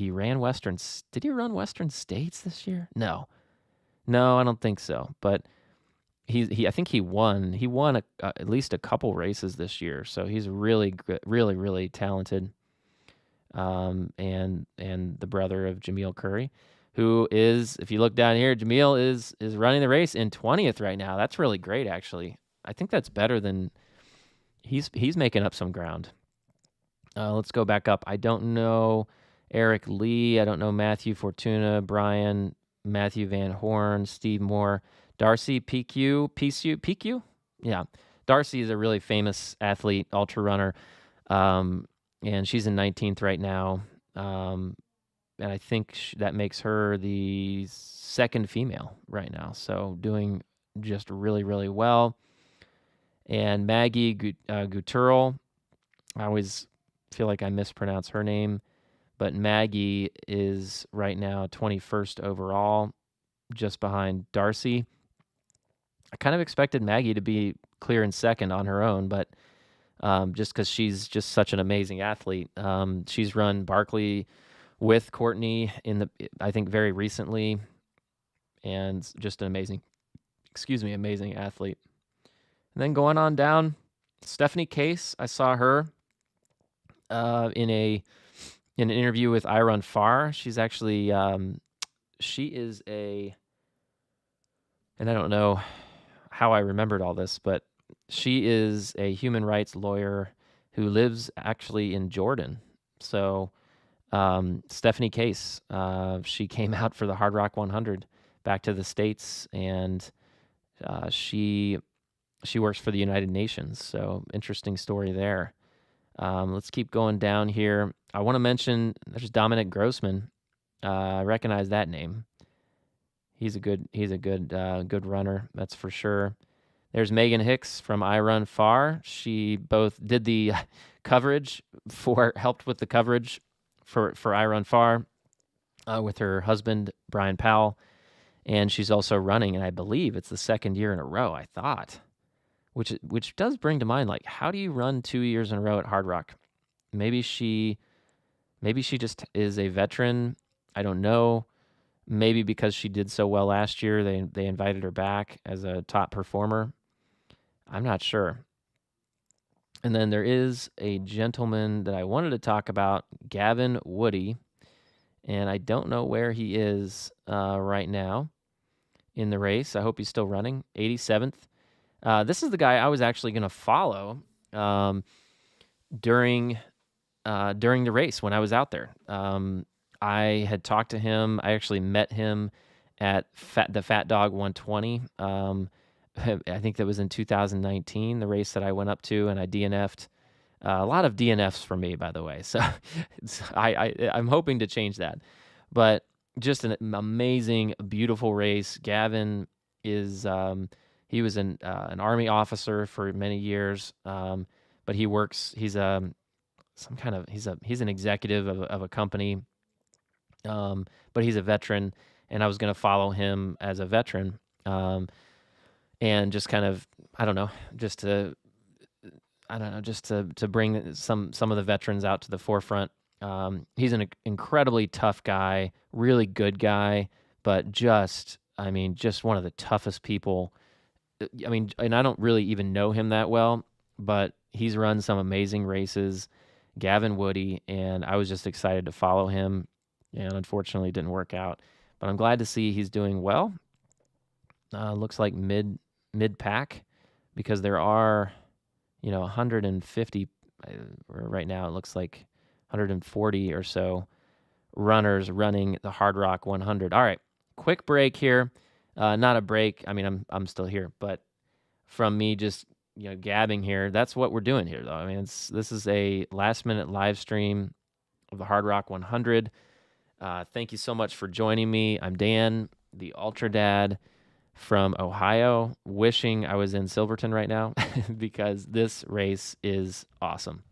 ran Western. Did he run Western States this year? No, I don't think so. But I think he won. He won at least a couple races this year. So he's really good, really talented. And the brother of Jamil Curry, who is, if you look down here, Jamil is running the race in 20th right now. That's really great, actually. I think that's better than he's making up some ground. Let's go back up. I don't know Eric Lee. I don't know Matthew Fortuna, Brian, Matthew Van Horn, Steve Moore, Darcy PQ. Yeah, Darcy is a really famous athlete, ultra runner, and she's in 19th right now. And I think that makes her the 2nd female right now. So doing just really well. And Maggie Guturl, I always feel like I mispronounce her name, but Maggie is right now 21st overall, just behind Darcy. I kind of expected Maggie to be clear in second on her own, but just because she's just such an amazing athlete. She's run Barkley with Courtney I think very recently, and just an amazing athlete. And then going on down, Stephanie Case, I saw her in an interview with I Run Far. She's actually she is and I don't know how I remembered all this, but she is a human rights lawyer who lives actually in Jordan. So Stephanie Case, she came out for the Hardrock 100 back to the States, and she works for the United Nations. So interesting story there. Let's keep going down here. I want to mention there's Dominic Grossman. I recognize that name. He's a good runner, that's for sure. There's Megan Hicks from I Run Far. She both did the helped with the coverage for I Run Far with her husband, Brian Powell. And she's also running, and I believe it's the second year in a row, I thought, which does bring to mind, like, how do you run 2 years in a row at Hardrock? Maybe she just is a veteran. I don't know. Maybe because she did so well last year, they invited her back as a top performer. I'm not sure. And then there is a gentleman that I wanted to talk about, Gavin Woody, and I don't know where he is right now in the race. I hope he's still running. 87th. This is the guy I was actually going to follow during the race when I was out there. I had talked to him. I actually met him at the Fat Dog 120. I think that was in 2019, the race that I went up to, and I DNF'd. A lot of DNFs for me, by the way. So I'm hoping to change that. But just an amazing, beautiful race. Gavin is he was an Army officer for many years, but he works. He's an executive of a company, but he's a veteran, and I was going to follow him as a veteran, and just kind of just to bring some of the veterans out to the forefront. He's an incredibly tough guy, really good guy, but just one of the toughest people. And I don't really even know him that well, but he's run some amazing races, Gavin Woody, and I was just excited to follow him, and unfortunately it didn't work out. But I'm glad to see he's doing well. Looks like mid pack, because there are 150 right now. It looks like 140 or so runners running the Hardrock 100. All right, quick break here. Not a break. I'm still here, but from me just gabbing here. That's what we're doing here, though. This is a last-minute live stream of the Hardrock 100. Thank you so much for joining me. I'm Dan, the Ultra Dad from Ohio, wishing I was in Silverton right now because this race is awesome.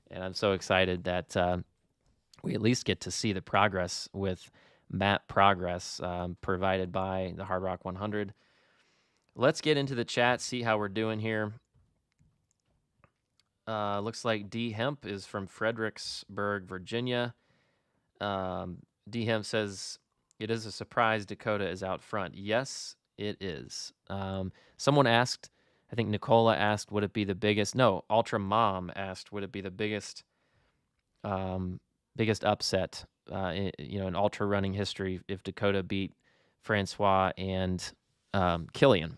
And I'm so excited that we at least get to see the progress with map progress provided by the Hardrock 100. Let's get into the chat, see how we're doing here. Looks like D Hemp is from Fredericksburg, Virginia. D Hemp says, it is a surprise Dakota is out front. Yes, it is. Someone asked, I think Nicola asked, would it be the biggest? No, Ultra Mom asked, would it be the biggest upset in ultra running history if Dakota beat Francois and Killian?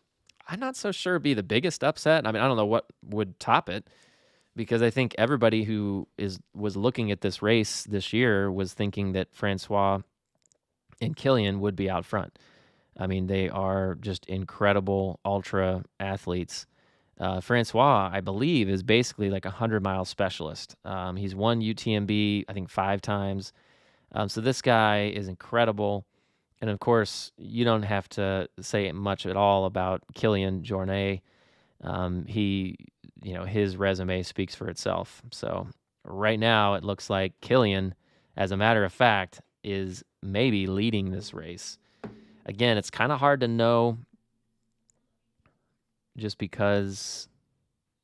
I'm not so sure it'd be the biggest upset. I don't know what would top it, because I think everybody who was looking at this race this year was thinking that Francois and Killian would be out front. They are just incredible ultra athletes. Francois, I believe, is basically like a 100-mile specialist. He's won UTMB, I think, 5 times. So this guy is incredible. And of course, you don't have to say much at all about Killian Jornet. His resume speaks for itself. So right now, it looks like Killian, as a matter of fact, is maybe leading this race. Again, it's kind of hard to know just because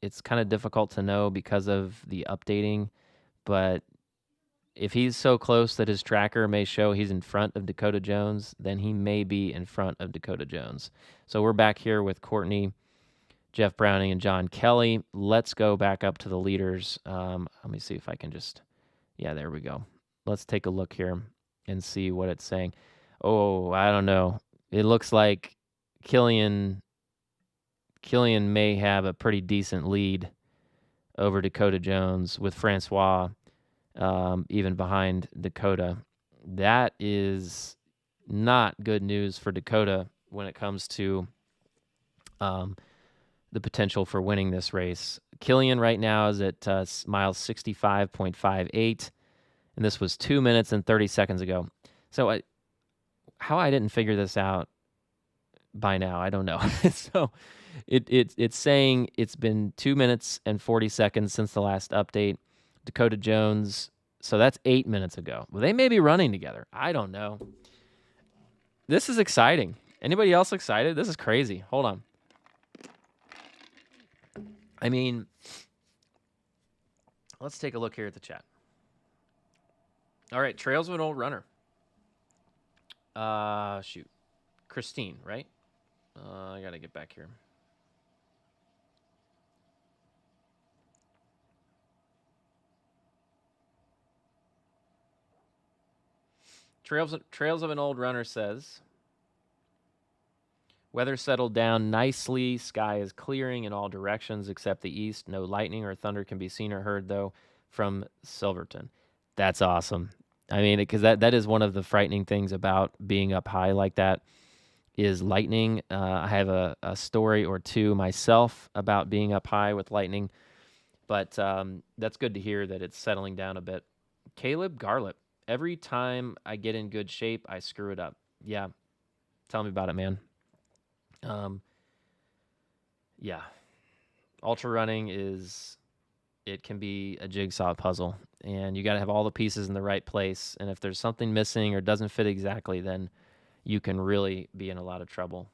it's kind of difficult to know because of the updating. But if he's so close that his tracker may show he's in front of Dakota Jones, then he may be in front of Dakota Jones. So we're back here with Courtney, Jeff Browning, and John Kelly. Let's go back up to the leaders. Let me see if I can just, yeah, there we go. Let's take a look here and see what it's saying. Oh, I don't know. It looks like Killian may have a pretty decent lead over Dakota Jones with Francois even behind Dakota. That is not good news for Dakota when it comes to the potential for winning this race. Killian right now is at miles 65.58, and this was 2 minutes and 30 seconds ago. So how I didn't figure this out by now, I don't know. So it's saying it's been 2 minutes and 40 seconds since the last update. Dakota Jones, so that's 8 minutes ago. Well, they may be running together. I don't know. This is exciting. Anybody else excited? This is crazy. Hold on. I mean, let's take a look here at the chat. All right, Trails of an Old Runner. Shoot. Christine, right? I got to get back here. Trails of an Old Runner says, weather settled down nicely. Sky is clearing in all directions except the east. No lightning or thunder can be seen or heard, though, from Silverton. That's awesome. I mean, because that is one of the frightening things about being up high like that is lightning. I have a story or two myself about being up high with lightning, but that's good to hear that it's settling down a bit. Caleb Garlip, every time I get in good shape, I screw it up. Yeah, tell me about it, man. Yeah, ultra running it can be a jigsaw puzzle, and you got to have all the pieces in the right place. And if there's something missing or doesn't fit exactly, then you can really be in a lot of trouble.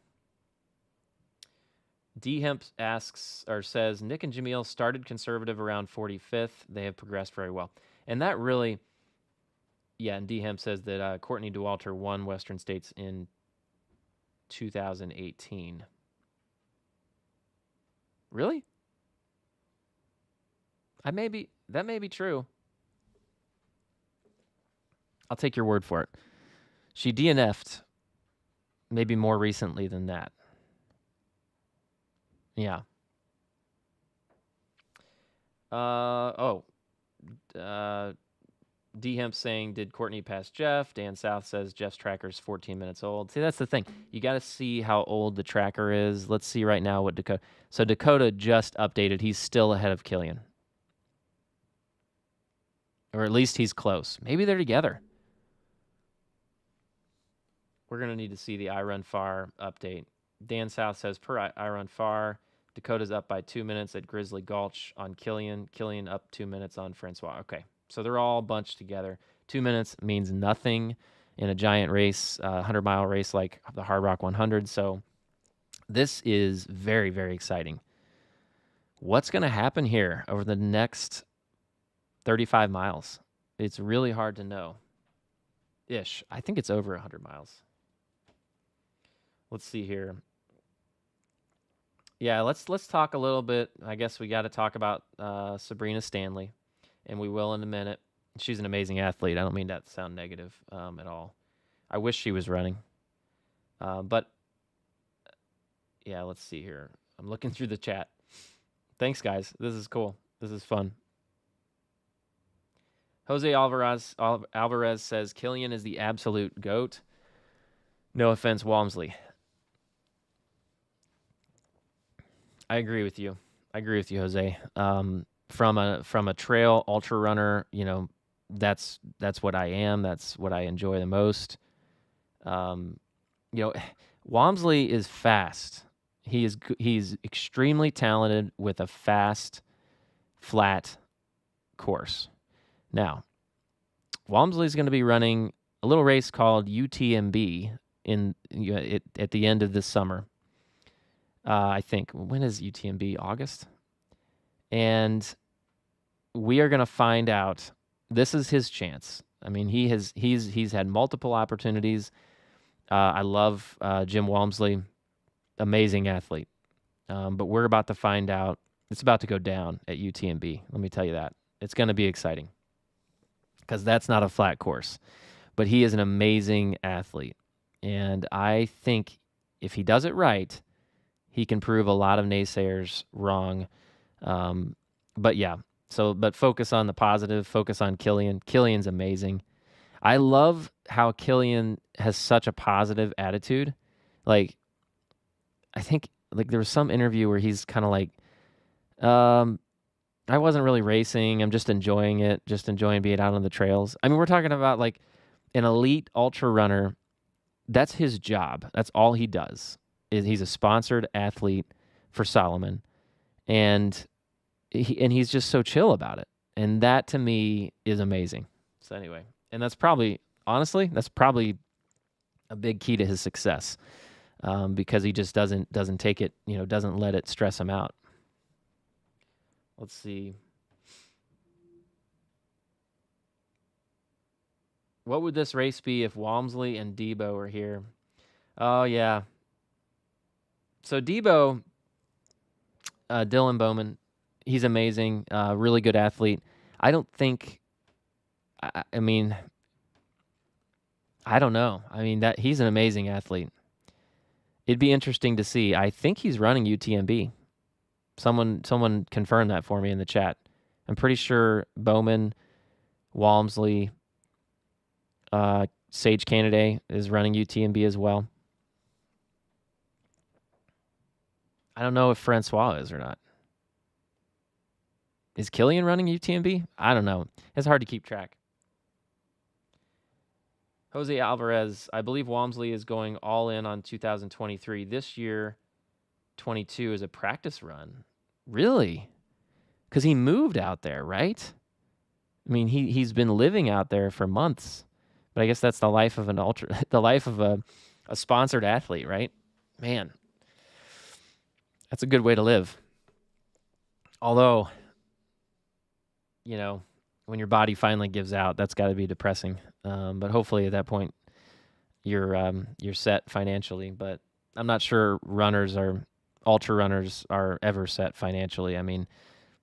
D Hemp asks or says, Nick and Jamil started conservative around 45th. They have progressed very well. And that really, yeah, and D Hemp says that Courtney Dauwalter won Western States in 2018. Really? That may be true. I'll take your word for it. She DNF'd maybe more recently than that. Yeah. D Hemp saying, did Courtney pass Jeff? Dan South says Jeff's tracker's 14 minutes old. See, that's the thing. You got to see how old the tracker is. Let's see right now what Dakota. So Dakota just updated. He's still ahead of Killian. Or at least he's close. Maybe they're together. We're going to need to see the iRun Far update. Dan South says, per iRun Far, Dakota's up by 2 minutes at Grizzly Gulch on Killian. Killian up 2 minutes on Francois. Okay, so they're all bunched together. 2 minutes means nothing in a giant race, 100-mile race like the Hardrock 100. So this is very, very exciting. What's going to happen here over the next 35 miles? It's really hard to know. Ish. I think it's over 100 miles. Let's see here. Yeah, let's talk a little bit. I guess we got to talk about Sabrina Stanley, and we will in a minute. She's an amazing athlete. I don't mean that to sound negative at all. I wish she was running. But, yeah, let's see here. I'm looking through the chat. Thanks, guys. This is cool. This is fun. Jose Alvarez says, Killian is the absolute GOAT. No offense, Walmsley. I agree with you. Jose. From a trail ultra runner, that's what I am. That's what I enjoy the most. Walmsley is fast. He's extremely talented with a fast, flat course. Now, Walmsley is going to be running a little race called UTMB at the end of this summer. I think. When is UTMB? August? And we are going to find out. This is his chance. I mean, he's had multiple opportunities. I love Jim Walmsley, amazing athlete. But we're about to find out. It's about to go down at UTMB. Let me tell you that. It's going to be exciting because that's not a flat course. But he is an amazing athlete. And I think if he does it right, he can prove a lot of naysayers wrong. But yeah, but focus on the positive, focus on Killian. Killian's amazing. I love how Killian has such a positive attitude. Like, I think like there was some interview where he's kind of like, I wasn't really racing. I'm just enjoying it, just enjoying being out on the trails. I mean, we're talking about like an elite ultra runner. That's his job. That's all he does. He's a sponsored athlete for Salomon, and he's just so chill about it. And that to me is amazing. So anyway, and that's probably honestly a big key to his success, because he just doesn't take it, doesn't let it stress him out. Let's see. What would this race be if Walmsley and Debo were here? Oh, yeah. So Debo, Dylan Bowman, he's amazing, really good athlete. I don't think, I mean, I don't know. I mean, that he's an amazing athlete. It'd be interesting to see. I think he's running UTMB. Someone confirmed that for me in the chat. I'm pretty sure Bowman, Walmsley, Sage Canaday is running UTMB as well. I don't know if Francois is or not. Is Killian running UTMB? I don't know. It's hard to keep track. Jose Alvarez, I believe Walmsley is going all in on 2023. This year, 22 is a practice run. Really? Because he moved out there, right? I mean, he's been living out there for months. But I guess that's the life of the life of a sponsored athlete, right? Man, that's a good way to live. Although, when your body finally gives out, that's got to be depressing. But hopefully at that point, you're set financially. But I'm not sure ultra runners are ever set financially. I mean,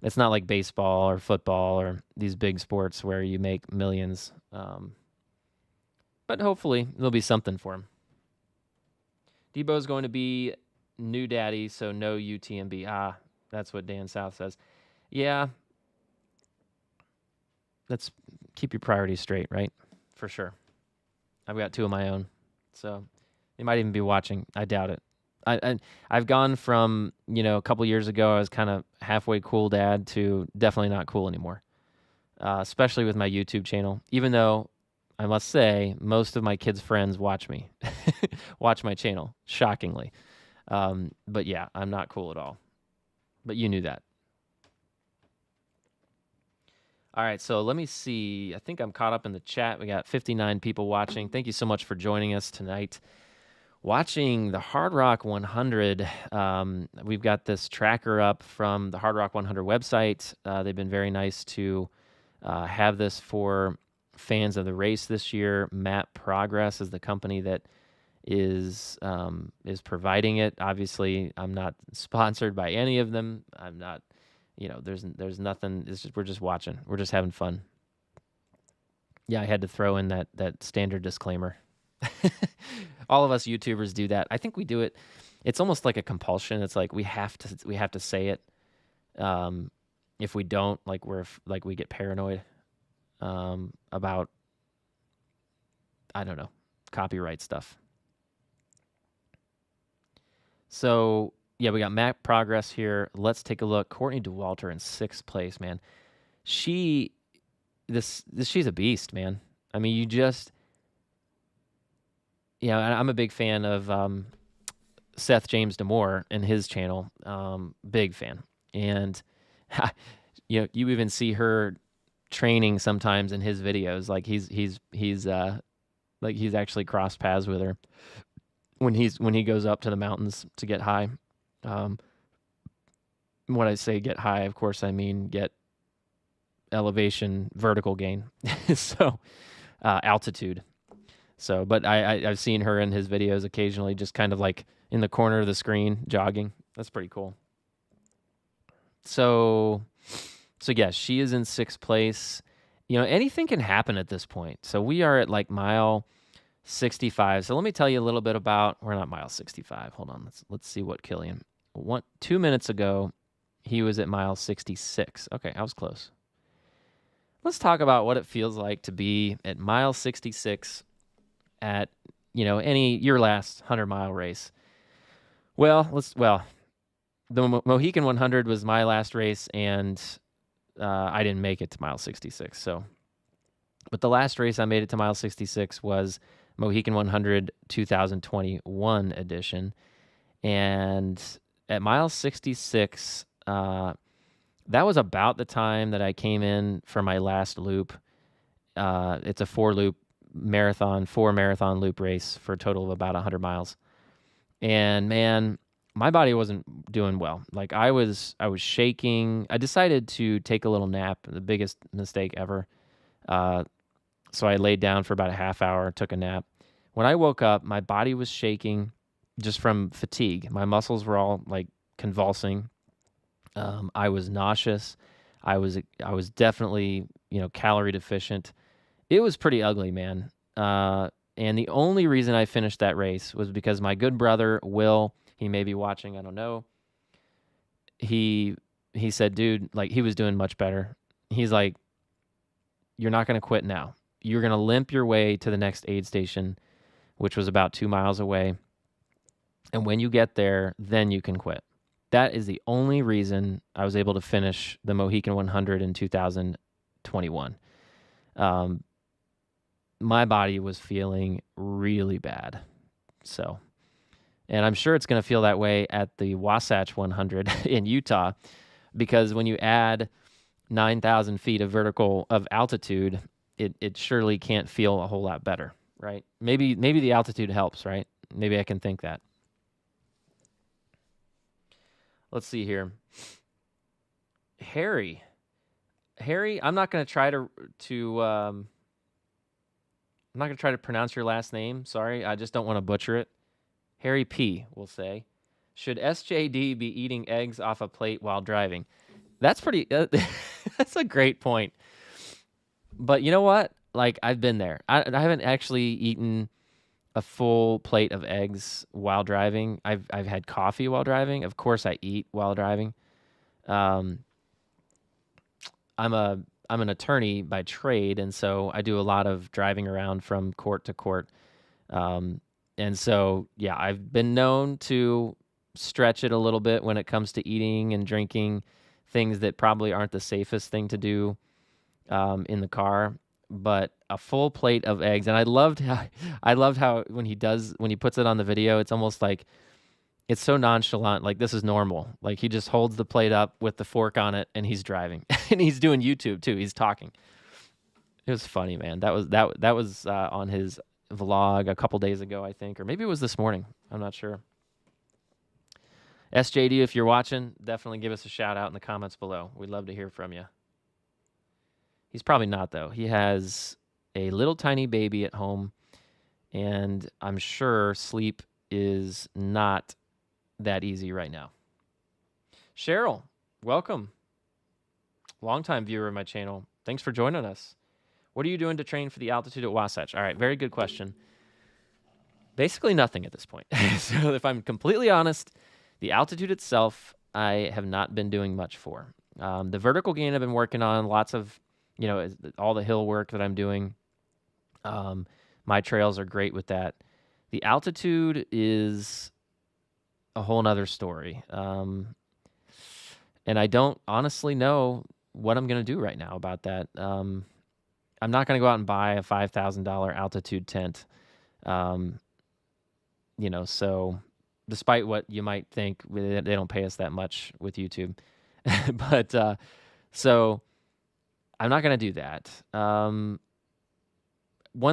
it's not like baseball or football or these big sports where you make millions. But hopefully there'll be something for him. Debo's going to be new daddy, so no UTMB. That's what Dan South says. Yeah. Let's keep your priorities straight, right? For sure. I've got 2 of my own, so they might even be watching. I doubt it. I've gone from, a couple years ago, I was kind of halfway cool dad to definitely not cool anymore, especially with my YouTube channel, even though I must say most of my kids' friends watch me, watch my channel, shockingly. But yeah, I'm not cool at all. But you knew that. All right, so let me see. I think I'm caught up in the chat. We got 59 people watching. Thank you so much for joining us tonight. Watching the Hardrock 100, we've got this tracker up from the Hardrock 100 website. They've been very nice to have this for fans of the race this year. Map Progress is the company that is providing it. Obviously, I'm not sponsored by any of them. I'm not, there's nothing. We're just watching. We're just having fun. Yeah, I had to throw in that standard disclaimer. All of us YouTubers do that. I think we do it. It's almost like a compulsion. It's like we have to say it. If we don't, we get paranoid about, I don't know, copyright stuff. So yeah, we got Map Progress here. Let's take a look. Courtney Dauwalter in 6th place, man. She's a beast, man. I mean, I'm a big fan of Seth James Damore and his channel. Big fan. And you even see her training sometimes in his videos. Like he's actually crossed paths with her when he goes up to the mountains to get high. Um, when I say get high, of course, I mean get elevation, vertical gain. So altitude. So, but I've seen her in his videos occasionally, just kind of like in the corner of the screen jogging. That's pretty cool. So yes, she is in 6th place. You know, anything can happen at this point. So we are at like mile 65. So let me tell you a little bit about. We're not mile 65. Hold on. Let's see what Killian. 2 minutes ago, he was at mile 66. Okay, I was close. Let's talk about what it feels like to be at mile 66 at, your last 100-mile race. Well, the Mohican 100 was my last race, and I didn't make it to mile 66. So, but the last race I made it to mile 66 was Mohican 100 2021 edition, and at mile 66, that was about the time that I came in for my last loop. It's a 4 marathon loop race for a total of about 100 miles. And man, my body wasn't doing well. Like I was shaking. I decided to take a little nap, the biggest mistake ever. So I laid down for about a half hour, took a nap. When I woke up, my body was shaking just from fatigue. My muscles were all like convulsing. I was nauseous. I was definitely, calorie deficient. It was pretty ugly, man. And the only reason I finished that race was because my good brother, Will, he may be watching, I don't know. He said, dude, like he was doing much better. He's like, you're not going to quit now. You're going to limp your way to the next aid station, which was about 2 miles away. And when you get there, then you can quit. That is the only reason I was able to finish the Mohican 100 in 2021. My body was feeling really bad. So, and I'm sure it's going to feel that way at the Wasatch 100 in Utah, because when you add 9,000 feet of altitude, it surely can't feel a whole lot better, right? Maybe the altitude helps, right? Maybe I can think that. Let's see here. Harry, I'm not going to try to I'm not going to try to pronounce your last name. Sorry, I just don't want to butcher it. Harry P, we'll say. Should SJD be eating eggs off a plate while driving? That's pretty. That's a great point. But you know what? Like I've been there. I haven't actually eaten a full plate of eggs while driving. I've had coffee while driving. Of course, I eat while driving. I'm an attorney by trade, and so I do a lot of driving around from court to court. And so, yeah, I've been known to stretch it a little bit when it comes to eating and drinking things that probably aren't the safest thing to do in the car. But a full plate of eggs, and I loved how when he puts it on the video, it's almost like it's so nonchalant, like this is normal. Like he just holds the plate up with the fork on it and he's driving. And he's doing YouTube too. He's talking. It was funny, man. That was on his vlog a couple days ago, I think, or maybe it was this morning. I'm not sure. SJD, if you're watching, definitely give us a shout out in the comments below. We'd love to hear from you. He's probably not, though. He has a little tiny baby at home, and I'm sure sleep is not that easy right now. Cheryl, welcome. Longtime viewer of my channel. Thanks for joining us. What are you doing to train for the altitude at Wasatch? All right, very good question. Basically nothing at this point. So if I'm completely honest, the altitude itself, I have not been doing much for. The vertical gain I've been working on, lots of, all the hill work that I'm doing. My trails are great with that. The altitude is a whole nother story. And I don't honestly know what I'm going to do right now about that. I'm not going to go out and buy a $5,000 altitude tent. So despite what you might think, they don't pay us that much with YouTube. But so I'm not going to do that. One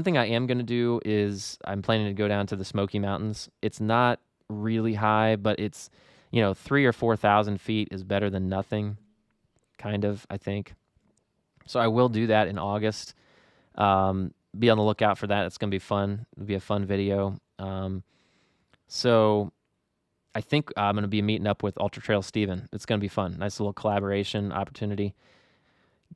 thing I am going to do is I'm planning to go down to the Smoky Mountains. It's not really high, but it's, 3 or 4,000 feet is better than nothing, kind of, I think. So I will do that in August. Be on the lookout for that. It's going to be fun. It'll be a fun video. So I think I'm going to be meeting up with Ultra Trail Steven. It's going to be fun. Nice little collaboration opportunity.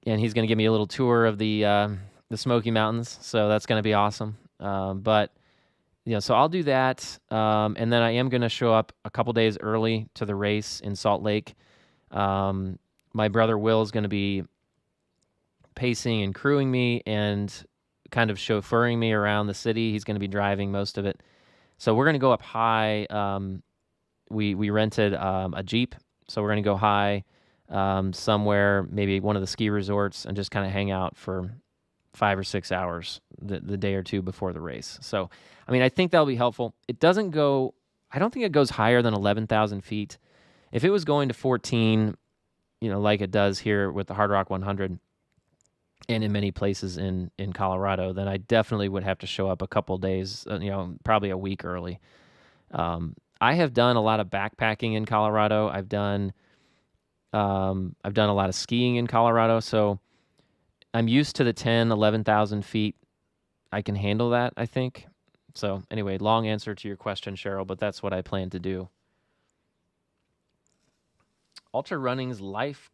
And he's going to give me a little tour of the Smoky Mountains. So that's going to be awesome. But so I'll do that. And then I am going to show up a couple days early to the race in Salt Lake. My brother Will is going to be pacing and crewing me and kind of chauffeuring me around the city. He's going to be driving most of it. So we're going to go up high. We rented a Jeep. So we're going to go high somewhere, maybe one of the ski resorts, and just kind of hang out for 5 or 6 hours the day or two before the race. So, I think that'll be helpful. I don't think it goes higher than 11,000 feet. If it was going to 14, like it does here with the Hardrock 100 and in many places in Colorado, then I definitely would have to show up a couple days, probably a week early. I have done a lot of backpacking in Colorado. I've done a lot of skiing in Colorado, so I'm used to the 10, 11,000 feet. I can handle that, I think. So anyway, long answer to your question, Cheryl, but that's what I plan to do. Ultra running is life?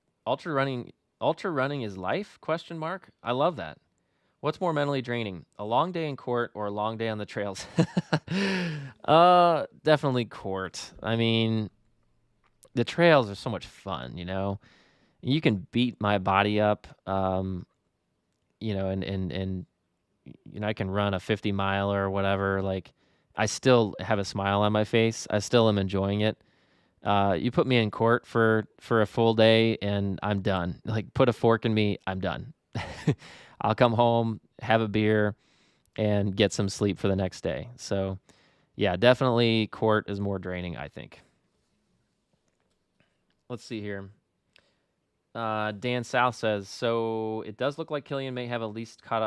Question mark. I love that. What's more mentally draining, a long day in court or a long day on the trails? Definitely court. The trails are so much fun, You can beat my body up, and I can run a 50 mile or whatever. Like, I still have a smile on my face. I still am enjoying it. You put me in court for a full day and I'm done. Like, put a fork in me, I'm done. I'll come home, have a beer, and get some sleep for the next day. So, yeah, definitely court is more draining, I think. Let's see here. Dan South says, so it does look like Killian may have at least caught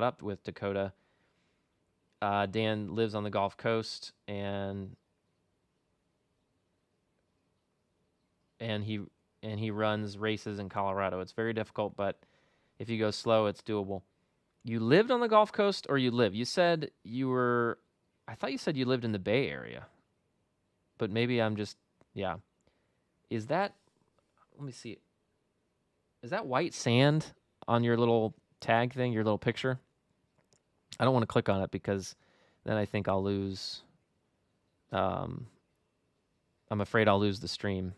up with Dakota. Dan lives on the Gulf Coast, and he runs races in Colorado. It's very difficult, but if you go slow, it's doable. You lived on the Gulf Coast, or you live? You said I thought you said you lived in the Bay Area, but maybe I'm just, yeah. Is that, let me see. Is that white sand on your little tag thing, your little picture? I don't want to click on it because then I think I'll lose. I'm afraid I'll lose the stream.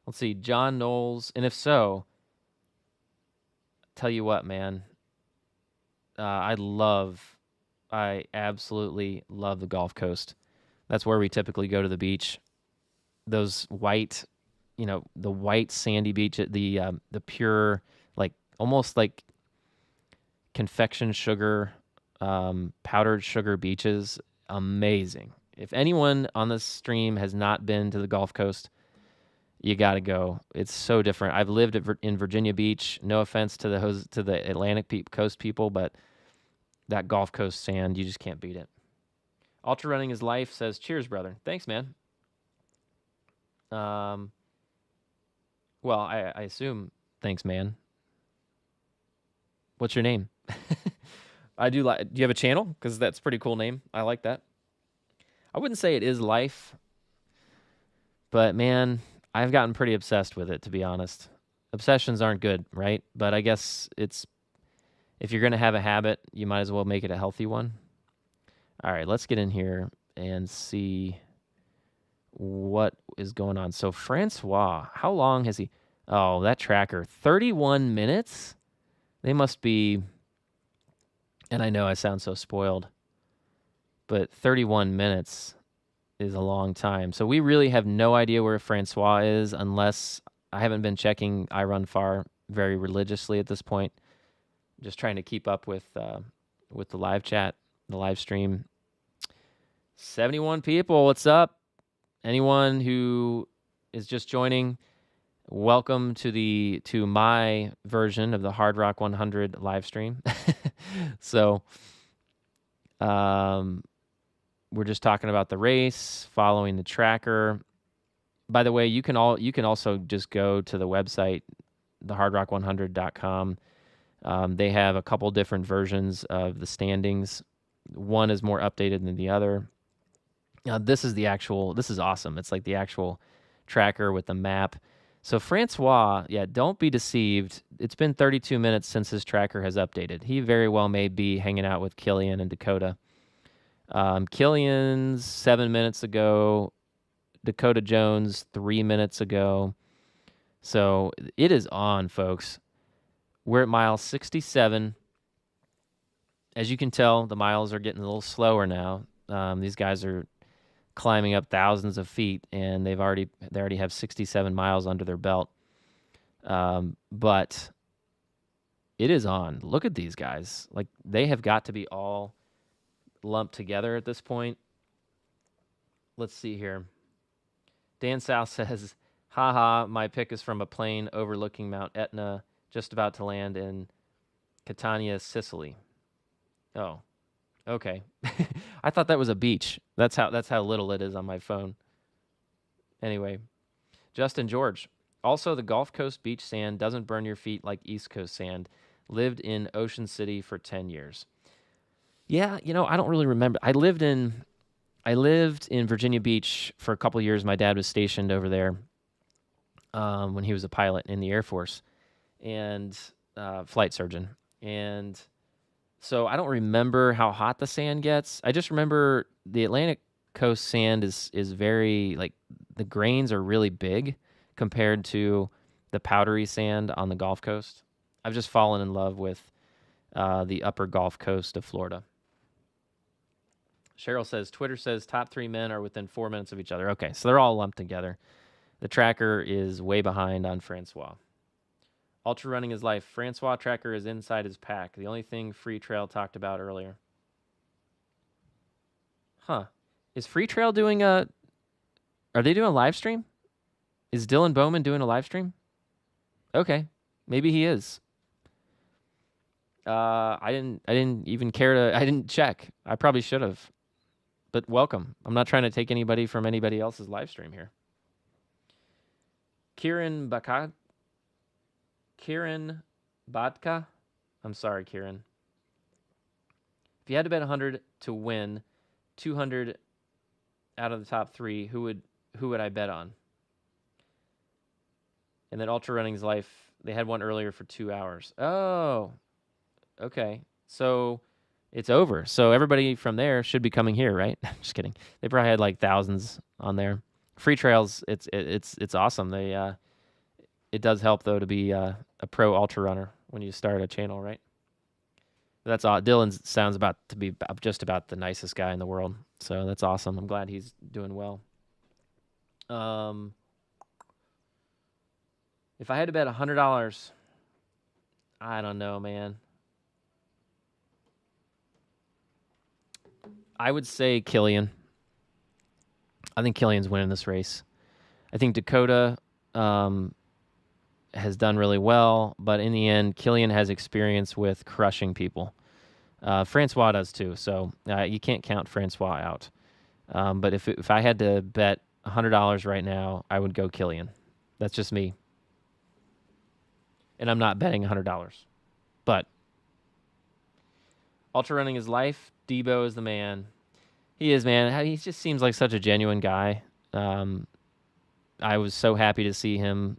Let's see, John Knowles. And if so, tell you what, man. I absolutely love the Gulf Coast. That's where we typically go to the beach. Those white, the white sandy beach, the pure, like almost like confection sugar, powdered sugar beaches. Amazing. If anyone on this stream has not been to the Gulf Coast, you got to go. It's so different. I've lived in Virginia Beach. No offense to the Atlantic coast people, but that Gulf Coast sand, you just can't beat it. Ultra running is life, says, cheers, brother. Thanks, man. Well, I assume thanks, man. What's your name? Do you have a channel? Because that's a pretty cool name. I like that. I wouldn't say it is life, but man, I've gotten pretty obsessed with it, to be honest. Obsessions aren't good, right? But I guess if you're going to have a habit, you might as well make it a healthy one. All right, let's get in here and see what is going on. So Francois, how long has he? Oh, that tracker, 31 minutes? They must be, and I know I sound so spoiled, but 31 minutes is a long time. So we really have no idea where Francois is, unless I haven't been checking I Run Far very religiously at this point. Just trying to keep up with the live chat, the live stream. 71 people, what's up? Anyone who is just joining, welcome to my version of the Hardrock 100 live stream. So, we're just talking about the race, following the tracker. By the way, you can also just go to the website, thehardrock100.com. They have a couple different versions of the standings. One is more updated than the other. This is awesome. It's like the actual tracker with the map. So Francois, yeah, don't be deceived. It's been 32 minutes since his tracker has updated. He very well may be hanging out with Killian and Dakota. Killian's 7 minutes ago. Dakota Jones 3 minutes ago. So it is on, folks. We're at mile 67. As you can tell, the miles are getting a little slower now. These guys are climbing up thousands of feet, and they already have 67 miles under their belt. But it is on. Look at these guys. Like, they have got to be all lumped together at this point. Let's see here. Dan South says, haha, my pick is from a plane overlooking Mount Etna, just about to land in Catania, Sicily. Oh, okay. I thought that was a beach. That's how little it is on my phone. Anyway, Justin George. Also, the Gulf Coast beach sand doesn't burn your feet like East Coast sand. Lived in Ocean City for 10 years. Yeah, I don't really remember. I lived in Virginia Beach for a couple of years. My dad was stationed over there when he was a pilot in the Air Force and flight surgeon. And so I don't remember how hot the sand gets. I just remember the Atlantic coast sand is very, like, the grains are really big compared to the powdery sand on the Gulf Coast. I've just fallen in love with the upper Gulf Coast of Florida. Cheryl says, Twitter says top 3 men are within 4 minutes of each other. Okay, so they're all lumped together. The tracker is way behind on Francois. Ultra running his life. Francois tracker is inside his pack. The only thing Free Trail talked about earlier. Huh. Is Free Trail doing are they doing a live stream? Is Dylan Bowman doing a live stream? Okay. Maybe he is. I didn't even care to, I didn't check. I probably should have. But welcome. I'm not trying to take anybody from anybody else's live stream here. Kieran Badka. I'm sorry, Kieran. If you had to bet 100 to win 200 out of the top 3, who would I bet on? And then Ultra Running's Life, they had one earlier for 2 hours. Oh, okay. So it's over. So everybody from there should be coming here, right? Just kidding. They probably had like thousands on there. Free Trails, it's awesome. They it does help though to be a pro ultra runner when you start a channel, right? That's all. Dylan sounds about to be just about the nicest guy in the world, so that's awesome. I'm glad he's doing well. If I had to bet $100, I don't know, man. I would say Killian. I think Killian's winning this race. I think Dakota has done really well, but in the end, Killian has experience with crushing people. Francois does too, so you can't count Francois out. But if I had to bet $100 right now, I would go Killian. That's just me. And I'm not betting $100. But ultra running his life. Debo is the man. He is, man. He just seems like such a genuine guy. I was so happy to see him.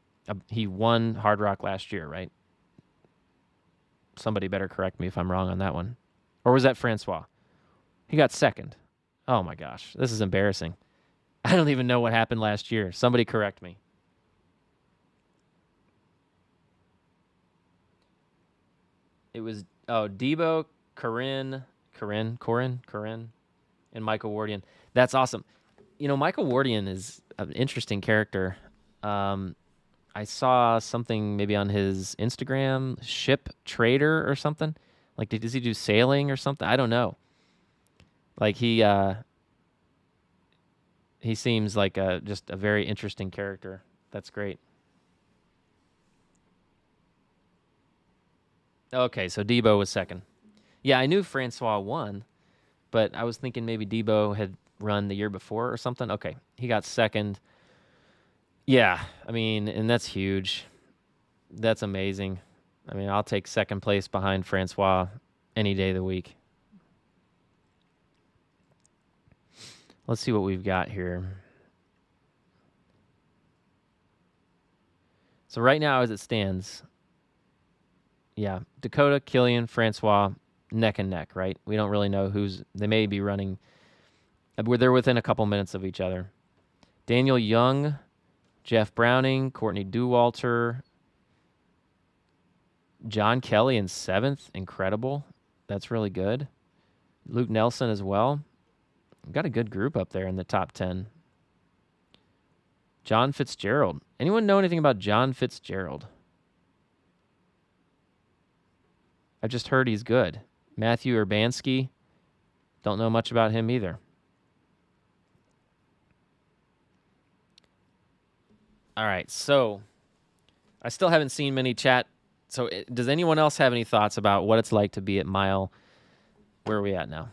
He won Hardrock last year, right? Somebody better correct me if I'm wrong on that one. Or was that Francois? He got second. Oh my gosh, this is embarrassing. I don't even know what happened last year. Somebody correct me. It was, Debo, Corinne, and Michael Wardian. That's awesome. Michael Wardian is an interesting character. I saw something maybe on his Instagram, ship trader or something. Like, does he do sailing or something? I don't know. Like, he seems like just a very interesting character. That's great. Okay, so Debo was second. Yeah, I knew Francois won, but I was thinking maybe Debo had run the year before or something. Okay, he got second. Yeah, I mean, and that's huge. That's amazing. I mean, I'll take second place behind Francois any day of the week. Let's see what we've got here. So right now, as it stands, yeah, Dakota, Killian, Francois, neck and neck, right? We don't really know they may be running. They're within a couple minutes of each other. Daniel Young, Jeff Browning, Courtney Dauwalter, John Kelly in 7th. Incredible. That's really good. Luke Nelson as well. We've got a good group up there in the top 10. John Fitzgerald. Anyone know anything about John Fitzgerald? I've just heard he's good. Matthew Urbanski. Don't know much about him either. All right, so I still haven't seen many chat. So does anyone else have any thoughts about what it's like to be at mile, where are we at now?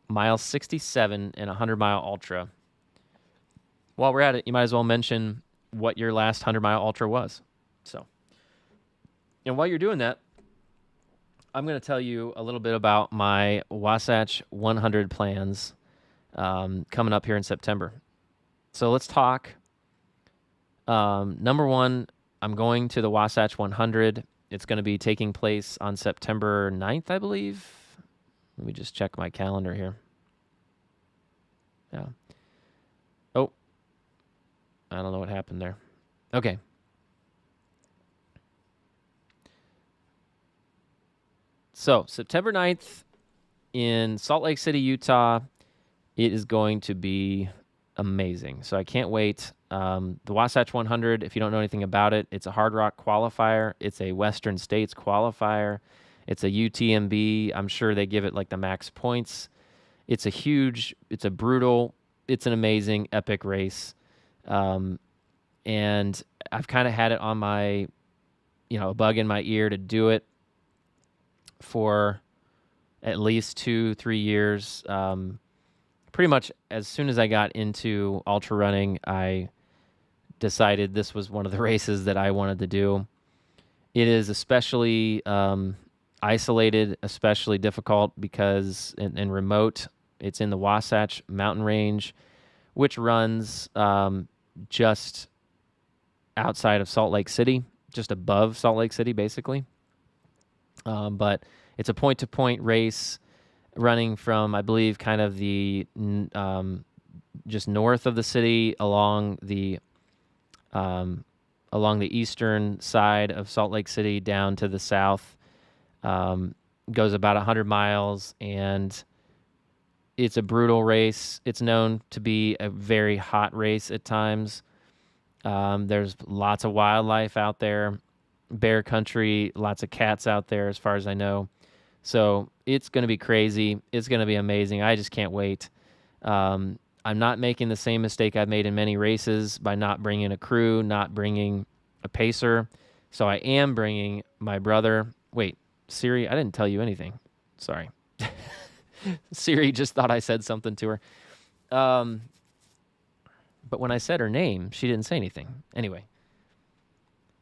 Mile 67 in a 100-mile ultra. While we're at it, you might as well mention what your last 100-mile ultra was. So, and while you're doing that, I'm going to tell you a little bit about my Wasatch 100 plans coming up here in September. So let's talk. Number one, I'm going to the Wasatch 100. It's going to be taking place on September 9th, I believe. Let me just check my calendar here. Yeah. Oh, I don't know what happened there. Okay. So September 9th in Salt Lake City, Utah, it is going to be amazing. So I can't wait. The Wasatch 100, if you don't know anything about it, it's a Hardrock qualifier. It's a Western States qualifier. It's a UTMB. I'm sure they give it like the max points. It's a brutal, it's an amazing, epic race. And I've kind of had it on my, a bug in my ear to do it for at least 2-3 years. Pretty much as soon as I got into ultra running, I decided this was one of the races that I wanted to do. It is especially isolated, especially difficult because and remote. It's in the Wasatch mountain range, which runs just outside of Salt Lake City, just above Salt Lake City, basically. But it's a point-to-point race running from, I believe, kind of the just north of the city along the eastern side of Salt Lake City down to the south. Goes about 100 miles, and it's a brutal race. It's known to be a very hot race at times. There's lots of wildlife out there, bear country, lots of cats out there as far as I know. So it's going to be crazy. It's going to be amazing. I just can't wait. I'm not making the same mistake I've made in many races by not bringing a crew, not bringing a pacer. So I am bringing my brother. Wait, Siri, I didn't tell you anything. Sorry. Siri just thought I said something to her. But when I said her name, she didn't say anything. Anyway.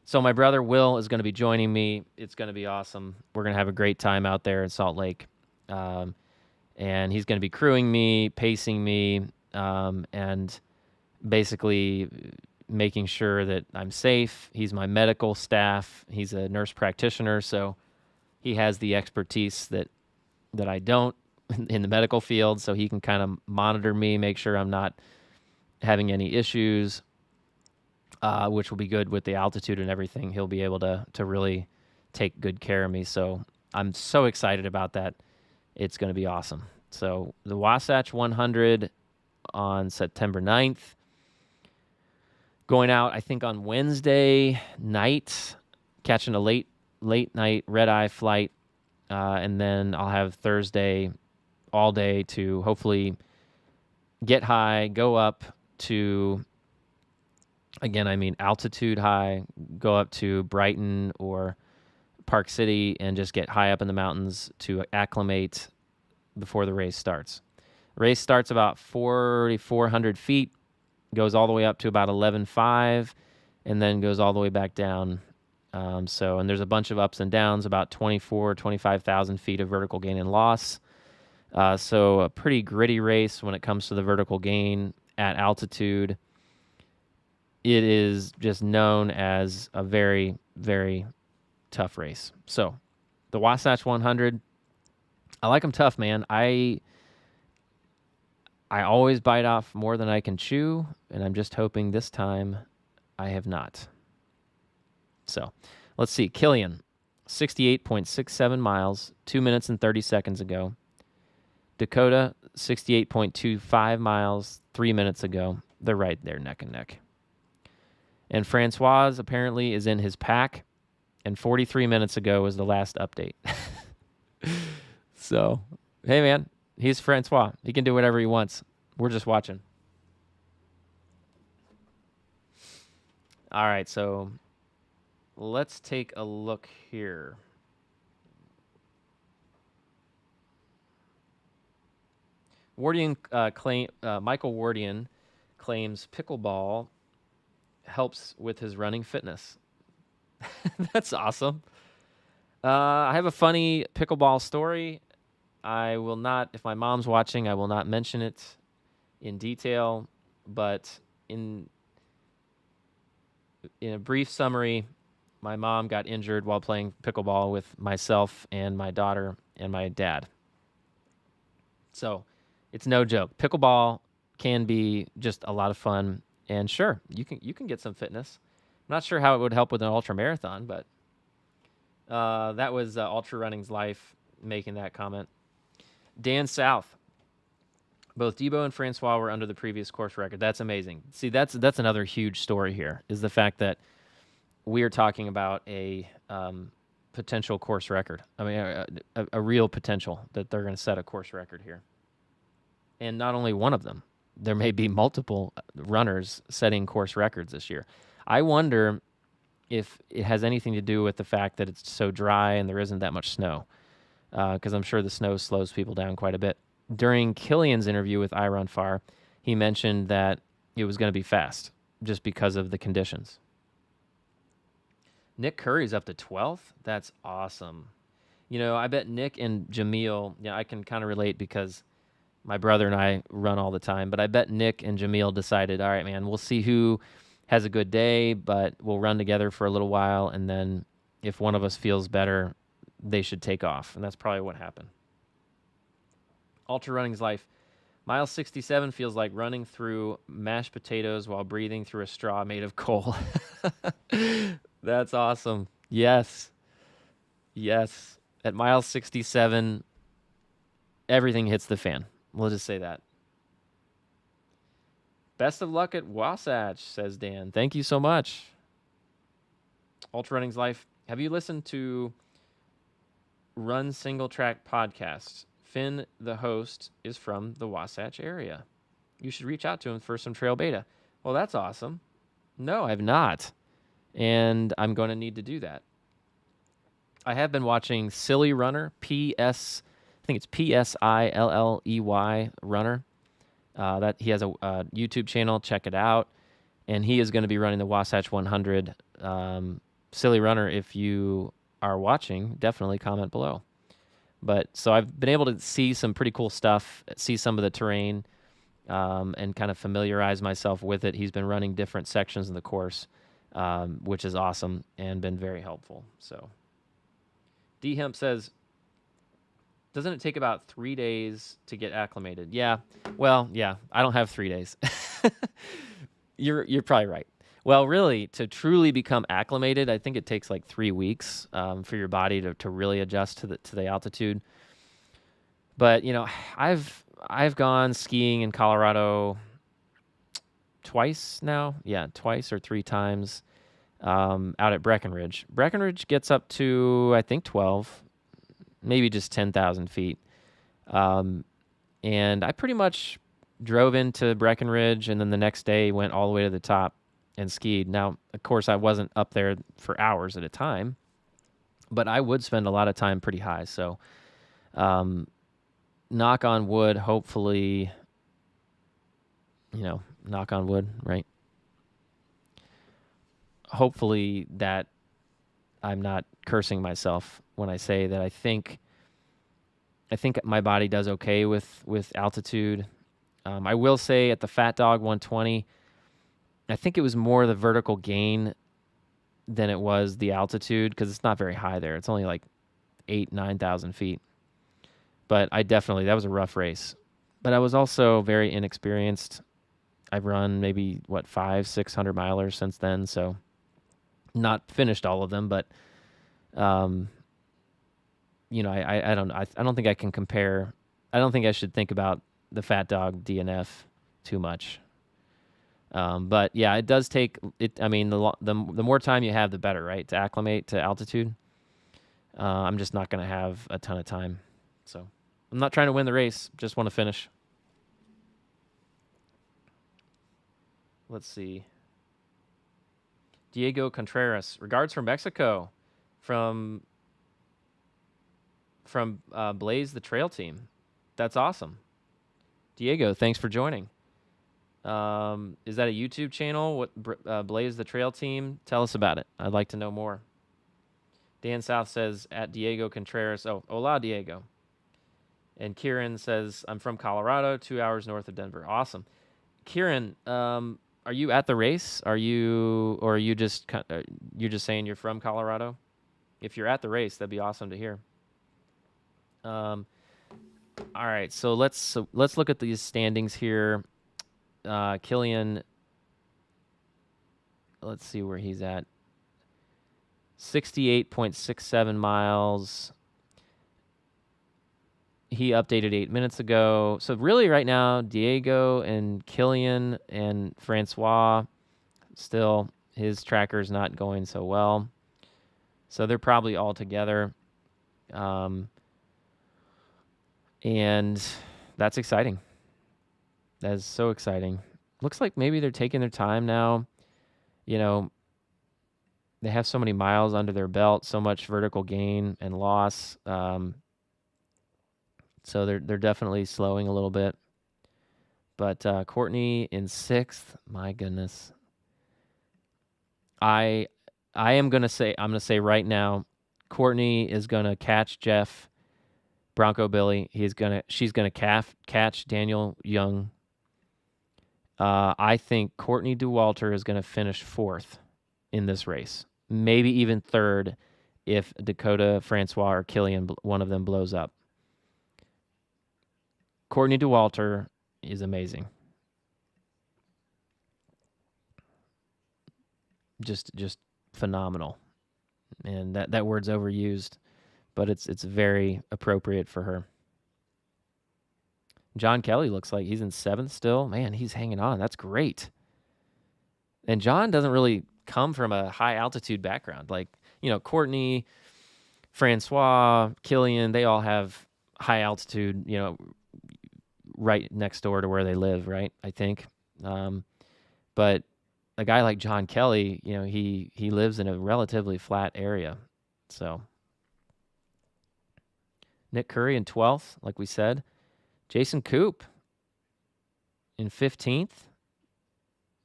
So my brother Will is going to be joining me. It's going to be awesome. We're going to have a great time out there in Salt Lake. And he's going to be crewing me, pacing me, and basically making sure that I'm safe. He's my medical staff. He's a nurse practitioner, so he has the expertise that I don't in the medical field, so he can kind of monitor me, make sure I'm not having any issues. Which will be good with the altitude and everything. He'll be able to really take good care of me. So I'm so excited about that. It's going to be awesome. So the Wasatch 100 on September 9th. Going out, I think, on Wednesday night, catching a late night red-eye flight. And then I'll have Thursday all day to hopefully get high, go up to... Again, I mean altitude high, go up to Brighton or Park City and just get high up in the mountains to acclimate before the race starts. The race starts about 4,400 feet. goes all the way up to about 11.5, and then goes all the way back down. And there's a bunch of ups and downs, about 25,000 feet of vertical gain and loss. So a pretty gritty race when it comes to the vertical gain at altitude. It is just known as a very, very tough race. So the Wasatch 100, I like them tough, man. I always bite off more than I can chew, and I'm just hoping this time I have not. So let's see. Killian, 68.67 miles, 2 minutes and 30 seconds ago. Dakota, 68.25 miles, 3 minutes ago. They're right there, neck and neck. And Francois apparently is in his pack, and 43 minutes ago was the last update. So, hey, man, he's Francois. He can do whatever he wants. We're just watching. All right, so let's take a look here. Michael Wardian claims pickleball helps with his running fitness. That's awesome. I have a funny pickleball story. I will not, if my mom's watching, I will not mention it in detail, but in a brief summary, my mom got injured while playing pickleball with myself and my daughter and my dad. So it's no joke. Pickleball can be just a lot of fun, and sure, you can get some fitness. I'm not sure how it would help with an ultra marathon, but that was Ultra Running's Life making that comment. Dan South. Both Debo and Francois were under the previous course record. That's amazing. See, that's another huge story here, is the fact that we are talking about a potential course record. I mean, a real potential that they're going to set a course record here. And not only one of them. There may be multiple runners setting course records this year. I wonder if it has anything to do with the fact that it's so dry and there isn't that much snow, because I'm sure the snow slows people down quite a bit. During Killian's interview with Iron Far, he mentioned that it was going to be fast just because of the conditions. Nick Curry's up to 12th. That's awesome. You know, I bet Nick and Jamil, I can kind of relate because my brother and I run all the time, but I bet Nick and Jamil decided, all right, man, we'll see who has a good day, but we'll run together for a little while, and then if one of us feels better, they should take off, and that's probably what happened. Ultra Running's Life. Mile 67 feels like running through mashed potatoes while breathing through a straw made of coal. That's awesome. Yes. Yes. At mile 67, everything hits the fan. We'll just say that. Best of luck at Wasatch, says Dan. Thank you so much. Ultra Running's Life. Have you listened to Run Single Track podcast? Finn, the host, is from the Wasatch area. You should reach out to him for some trail beta. Well, that's awesome. No, I've not. And I'm going to need to do that. I have been watching Silly Runner, I think it's PSILLEY Runner. That he has a YouTube channel. Check it out. And he is going to be running the Wasatch 100. Silly Runner, if you are watching, definitely comment below. But so I've been able to see some pretty cool stuff, see some of the terrain, and kind of familiarize myself with it. He's been running different sections of the course, which is awesome and been very helpful. So D Hemp says, doesn't it take about 3 days to get acclimated? Yeah. Well, yeah, I don't have 3 days. You're probably right. Well, really, to truly become acclimated, I think it takes like 3 weeks for your body to really adjust to the altitude. But I've gone skiing in Colorado twice now. Yeah, twice or 3 times out at Breckenridge. Breckenridge gets up to, I think, 12, maybe just 10,000 feet. And I pretty much drove into Breckenridge and then the next day went all the way to the top and skied. Now, of course, I wasn't up there for hours at a time, but I would spend a lot of time pretty high. So, knock on wood, hopefully, knock on wood, right? Hopefully that I'm not cursing myself when I say that I think my body does okay with altitude. I will say at the Fat Dog 120, I think it was more the vertical gain than it was the altitude because it's not very high there. It's only like 9,000 feet. But that was a rough race. But I was also very inexperienced. I've run maybe 600 milers since then, so not finished all of them, but um, I don't think I can compare. I don't think I should think about the Fat Dog DNF too much. But yeah, it does take it. I mean, the more time you have, the better, right? To acclimate to altitude. I'm just not going to have a ton of time, so I'm not trying to win the race. Just want to finish. Let's see. Diego Contreras, regards from Mexico, from Blaze the Trail Team. That's awesome. Diego, thanks for joining. Is that a YouTube channel? What Blaze the Trail Team? Tell us about it. I'd like to know more. Dan South says at Diego Contreras. Oh, hola Diego. And Kieran says I'm from Colorado, 2 hours north of Denver. Awesome. Kieran, are you at the race? Are you just you're just saying you're from Colorado? If you're at the race, that'd be awesome to hear. All right, so let's look at these standings here. Killian, let's see where he's at. 68.67 miles. He updated 8 minutes ago. So really right now, Diego and Killian and Francois, still his tracker's not going so well. So they're probably all together. And that's exciting. That is so exciting. Looks like maybe they're taking their time now. You know, they have so many miles under their belt, so much vertical gain and loss. So they're definitely slowing a little bit. But Courtney in 6th, my goodness. I'm gonna say right now, Courtney is gonna catch Jeff Bronco Billy. She's gonna catch Daniel Young. I think Courtney Dauwalter is gonna finish 4th in this race, maybe even 3rd if Dakota, Francois, or Killian, one of them blows up. Courtney Dauwalter is amazing. Just phenomenal. And that word's overused, but it's very appropriate for her. John Kelly looks like he's in 7th still. Man, he's hanging on. That's great. And John doesn't really come from a high altitude background. Like, Courtney, Francois, Killian, they all have high altitude, right next door to where they live, right? I think. But a guy like John Kelly, he lives in a relatively flat area. So Nick Curry in 12th, like we said. Jason Koop in 15th.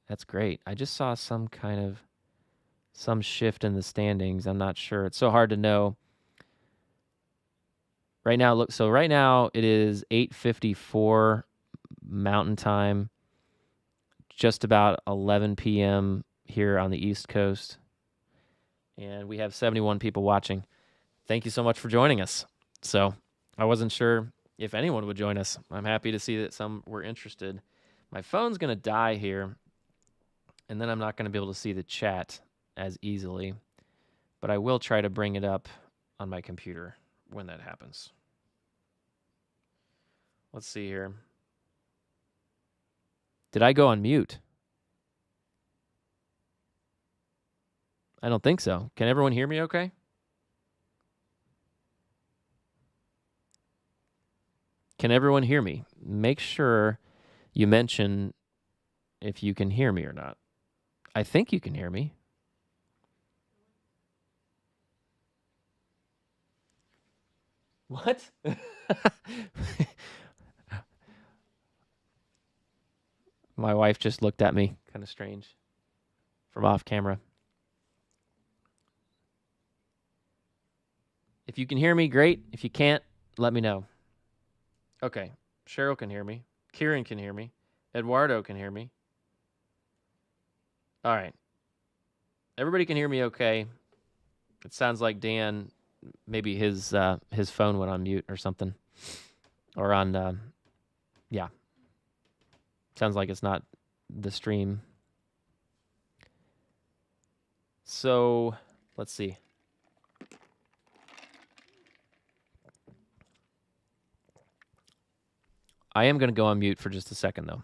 That's great. I just saw some shift in the standings. I'm not sure. It's so hard to know. Right now it is 8:54 Mountain Time, just about 11 p.m. here on the East Coast. And we have 71 people watching. Thank you so much for joining us. So I wasn't sure if anyone would join us. I'm happy to see that some were interested. My phone's going to die here, and then I'm not going to be able to see the chat as easily. But I will try to bring it up on my computer when that happens. Let's see here. Did I go on mute? I don't think so. Can everyone hear me okay? Can everyone hear me? Make sure you mention if you can hear me or not. I think you can hear me. What? My wife just looked at me, kind of strange, from off camera. If you can hear me, great. If you can't, let me know. Okay. Cheryl can hear me. Kieran can hear me. Eduardo can hear me. All right. Everybody can hear me okay. It sounds like Dan, maybe his phone went on mute or something. Or on, yeah. Sounds like it's not the stream. So, let's see. I am going to go on mute for just a second, though.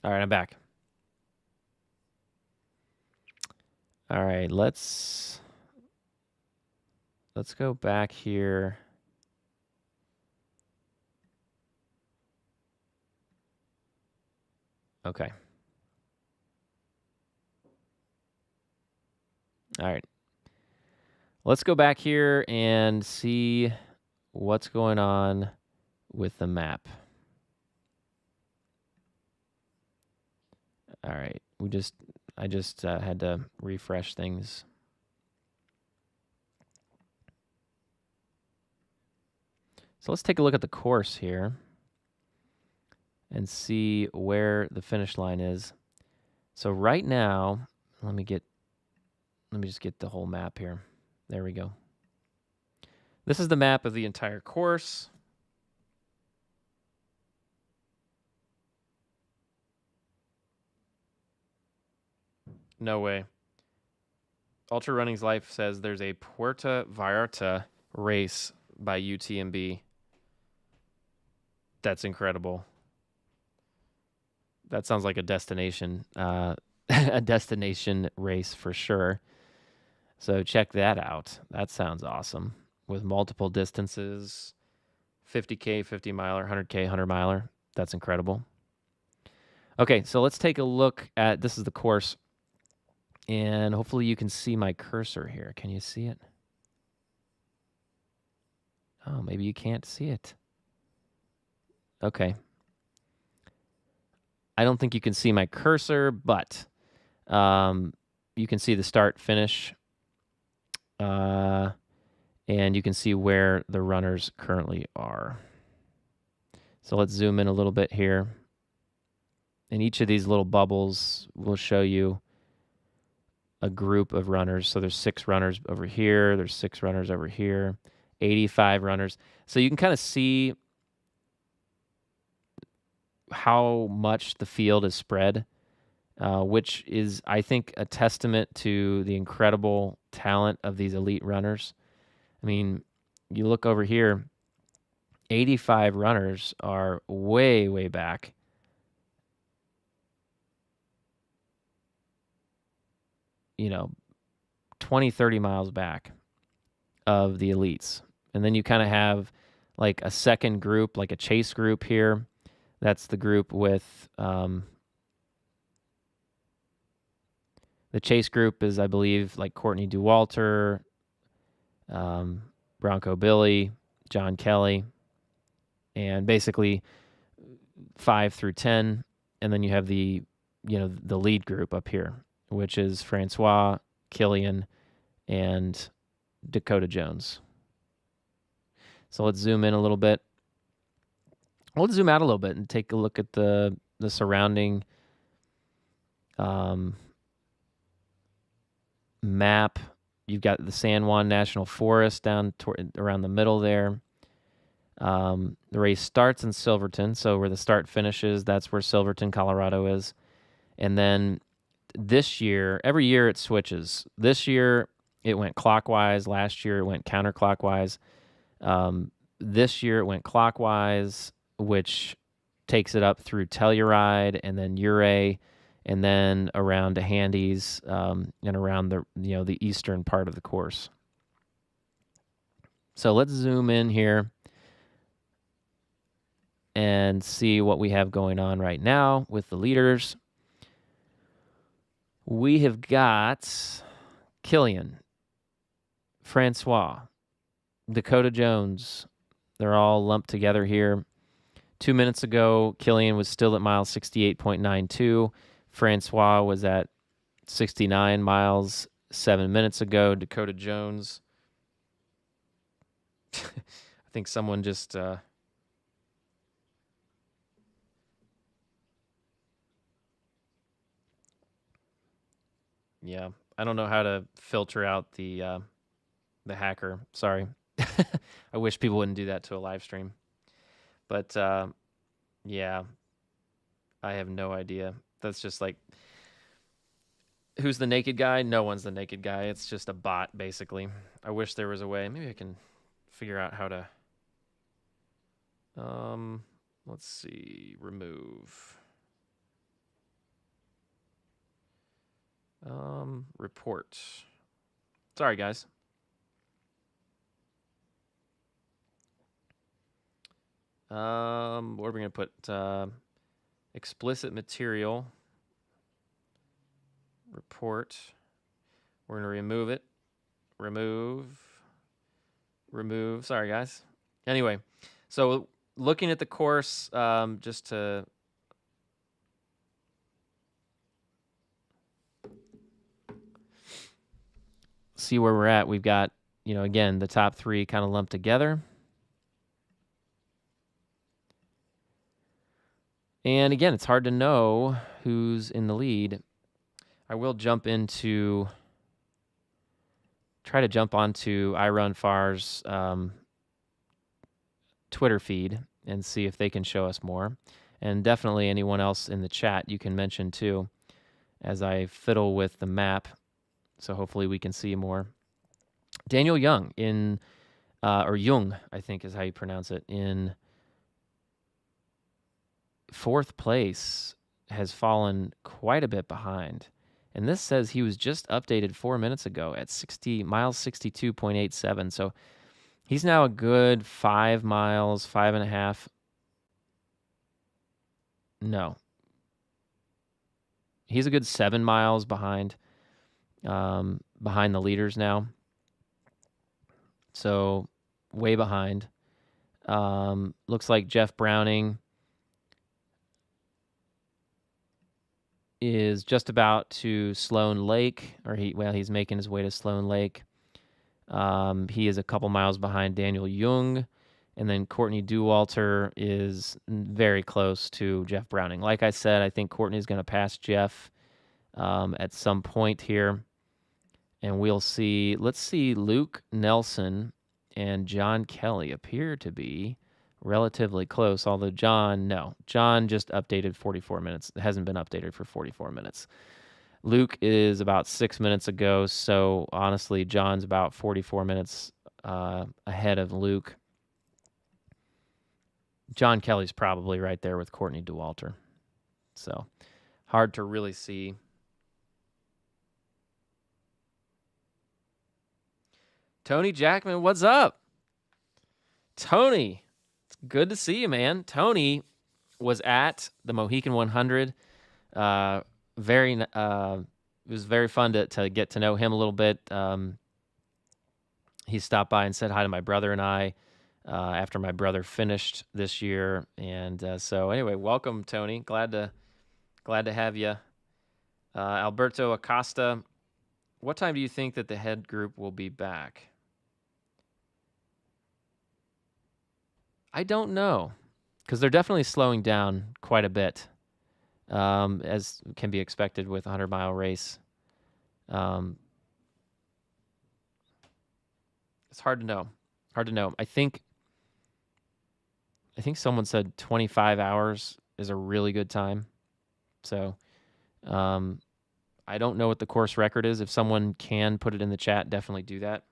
All right, I'm back. All right, let's go back here. Okay. All right. Let's go back here and see what's going on with the map. All right. I just had to refresh things. So let's take a look at the course here and see where the finish line is. So right now, let me just get the whole map here. There we go. This is the map of the entire course. No way. Ultra Running's Life says there's a Puerto Vallarta race by UTMB. That's incredible. That sounds like a destination race for sure. So check that out. That sounds awesome. With multiple distances, 50K, 50 miler, 100K, 100 miler. That's incredible. Okay, so let's take a look at, this is the course. And hopefully you can see my cursor here. Can you see it? Oh, maybe you can't see it. Okay. I don't think you can see my cursor, but you can see the start finish. And you can see where the runners currently are. So let's zoom in a little bit here. And each of these little bubbles will show you a group of runners. So there's 6 runners over here. There's 6 runners over here. 85 runners. So you can kind of see how much the field is spread, which is, I think, a testament to the incredible talent of these elite runners. I mean, you look over here, 85 runners are way, way back. You know, 20, 30 miles back of the elites. And then you kind of have like a second group, like a chase group here. That's the group with, the chase group is, I believe, like Courtney Dauwalter, Bronco Billy, John Kelly, and basically 5 through 10. And then you have the lead group up here, which is Francois, Killian, and Dakota Jones. So let's zoom in a little bit. Let's zoom out a little bit and take a look at the surrounding map. You've got the San Juan National Forest down around the middle there. The race starts in Silverton, so where the start finishes, that's where Silverton, Colorado is. And then this year, every year it switches. This year it went clockwise. Last year it went counterclockwise. This year it went clockwise, which takes it up through Telluride and then Ouray and then around to Handies, and around the eastern part of the course. So let's zoom in here and see what we have going on right now with the leaders. We have got Killian, Francois, Dakota Jones. They're all lumped together here. 2 minutes ago, Killian was still at mile 68.92. Francois was at 69 miles 7 minutes ago. Dakota Jones. I think someone just... yeah, I don't know how to filter out the hacker. Sorry. I wish people wouldn't do that to a live stream. But yeah, I have no idea. That's just like, who's the naked guy? No one's the naked guy. It's just a bot, basically. I wish there was a way. Maybe I can figure out how to... let's see. Remove. Report. Sorry, guys. What are we going to put? Explicit material. Report. We're going to remove it. Remove. Sorry, guys. Anyway, so looking at the course, just to... see where we're at. We've got, again, the top three kind of lumped together. And again, it's hard to know who's in the lead. I will try to jump onto iRunFar's Twitter feed and see if they can show us more. And definitely anyone else in the chat you can mention too, as I fiddle with the map. So hopefully we can see more. Daniel Young or Jung, I think is how you pronounce it, in fourth place, has fallen quite a bit behind. And this says he was just updated 4 minutes ago at miles 62.87. So he's now a good 5 miles, 5.5. No. He's a good 7 miles behind the leaders now. So way behind. Looks like Jeff Browning is just about to Sloan Lake, or he's making his way to Sloan Lake. He is a couple miles behind Daniel Jung, and then Courtney Dauwalter is very close to Jeff Browning. Like I said, I think Courtney's going to pass Jeff at some point here, and we'll see. Let's see, Luke Nelson and John Kelly appear to be relatively close, although John just updated 44 minutes. It hasn't been updated for 44 minutes. Luke is about 6 minutes ago, so honestly, John's about 44 minutes ahead of Luke. John Kelly's probably right there with Courtney Dauwalter. So hard to really see. Tony Jackman, what's up? Tony, it's good to see you, man. Tony was at the Mohican 100. It was very fun to get to know him a little bit. He stopped by and said hi to my brother and I after my brother finished this year. And so anyway, welcome, Tony. Glad to have you. Alberto Acosta, what time do you think that the head group will be back? I don't know, because they're definitely slowing down quite a bit, as can be expected with a 100-mile race. It's hard to know. I think someone said 25 hours is a really good time. So I don't know what the course record is. If someone can put it in the chat, definitely do that.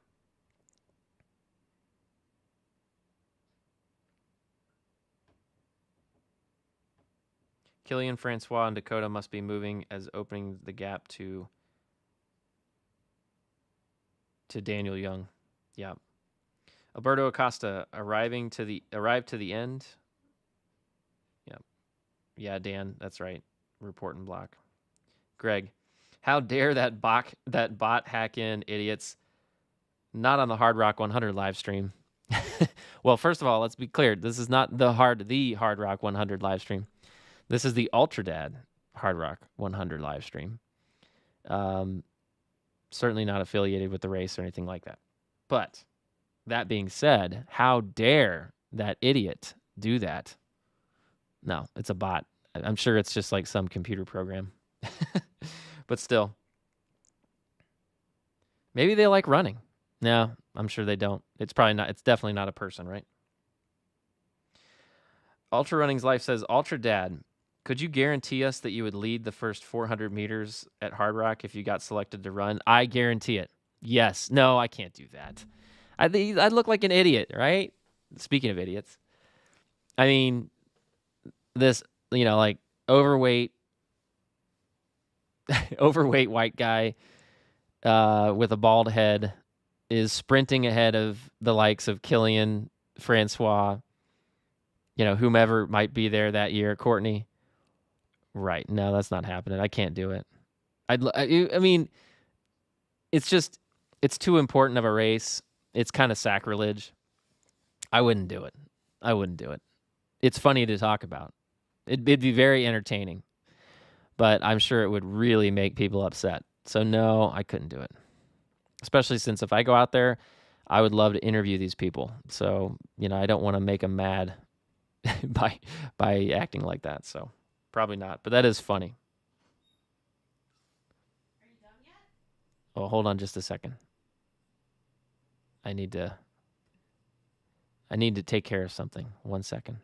Killian, Francois, and Dakota must be moving as opening the gap to Daniel Young. Yeah. Alberto Acosta arrived to the end. Yeah. Yeah, Dan, that's right. Report and block. Greg, how dare that bot hack in, idiots? Not on the Hardrock 100 live stream. Well, first of all, let's be clear. This is not the Hardrock 100 live stream. This is the Ultra Dad Hardrock 100 live stream. Certainly not affiliated with the race or anything like that. But that being said, how dare that idiot do that? No, it's a bot. I'm sure it's just like some computer program. But still. Maybe they like running. No, I'm sure they don't. It's probably not. It's definitely not a person, right? Ultra Running's Life says, Ultra Dad, could you guarantee us that you would lead the first 400 meters at Hardrock if you got selected to run? I guarantee it. Yes. No, I can't do that. I'd look like an idiot, right? Speaking of idiots. I mean, this, like overweight white guy with a bald head is sprinting ahead of the likes of Killian, Francois, whomever might be there that year, Courtney. Right. No, that's not happening. I can't do it. I mean, it's too important of a race. It's kind of sacrilege. I wouldn't do it. It's funny to talk about. It'd be very entertaining, but I'm sure it would really make people upset. So no, I couldn't do it. Especially since if I go out there, I would love to interview these people. So, I don't want to make them mad by acting like that. So probably not, but that is funny. Are you done yet? Oh, hold on just a second. I need to take care of something. 1 second.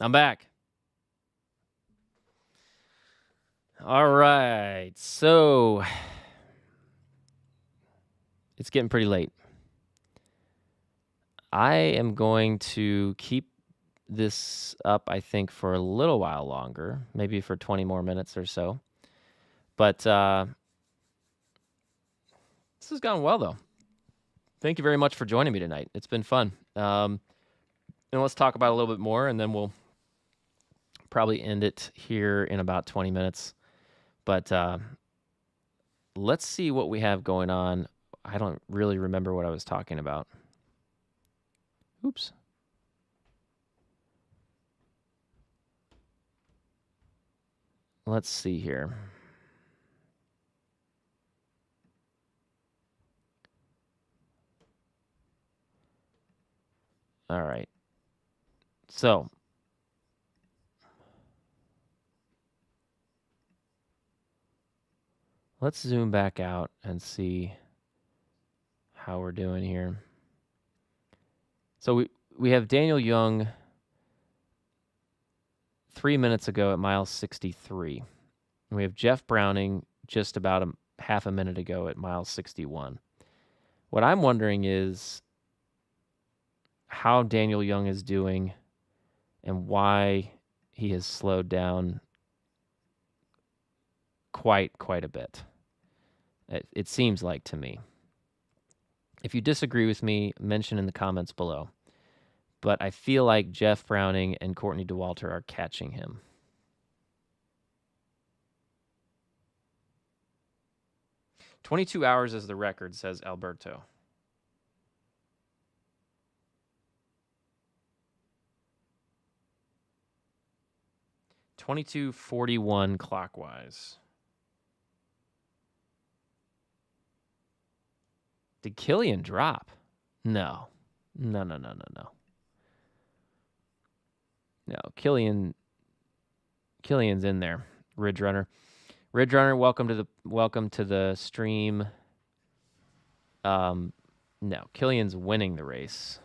I'm back. All right. So it's getting pretty late. I am going to keep this up, I think, for a little while longer, maybe for 20 more minutes or so. But this has gone well, though. Thank you very much for joining me tonight. It's been fun. And let's talk about it a little bit more, and then we'll Probably end it here in about 20 minutes. But let's see what we have going on. I don't really remember what I was talking about. Oops. Let's see here. All right. So let's zoom back out and see how we're doing here. So we have Daniel Young 3 minutes ago at mile 63. And we have Jeff Browning just about half a minute ago at mile 61. What I'm wondering is how Daniel Young is doing and why he has slowed down quite a bit. It seems like to me. If you disagree with me, mention in the comments below. But I feel like Jeff Browning and Courtney Dauwalter are catching him. "22 hours is the record," says Alberto. "22:41 clockwise." Did Killian drop? No. No. No, Killian's in there. Ridge Runner, welcome to the stream. No, Killian's winning the race,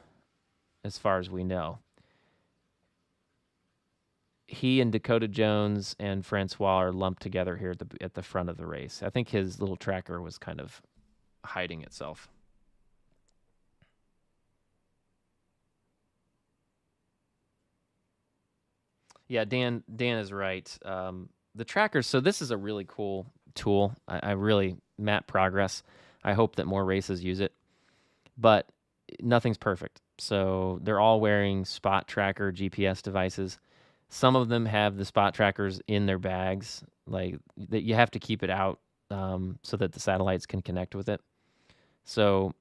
as far as we know. He and Dakota Jones and Francois are lumped together here at the front of the race. I think his little tracker was kind of hiding itself. Yeah, Dan is right. The trackers, so this is a really cool tool. I really map progress. I hope that more races use it. But nothing's perfect. So they're all wearing spot tracker GPS devices. Some of them have the spot trackers in their bags. Like that, you have to keep it out so that the satellites can connect with it. So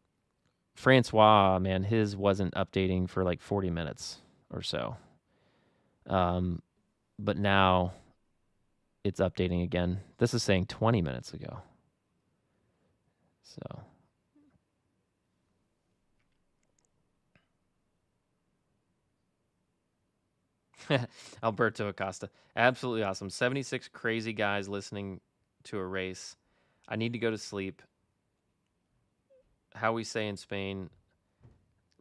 Francois, man, his wasn't updating for like 40 minutes or so. But now it's updating again. This is saying 20 minutes ago. So Alberto Acosta, absolutely awesome. 76 crazy guys listening to a race. I need to go to sleep. How we say in Spain,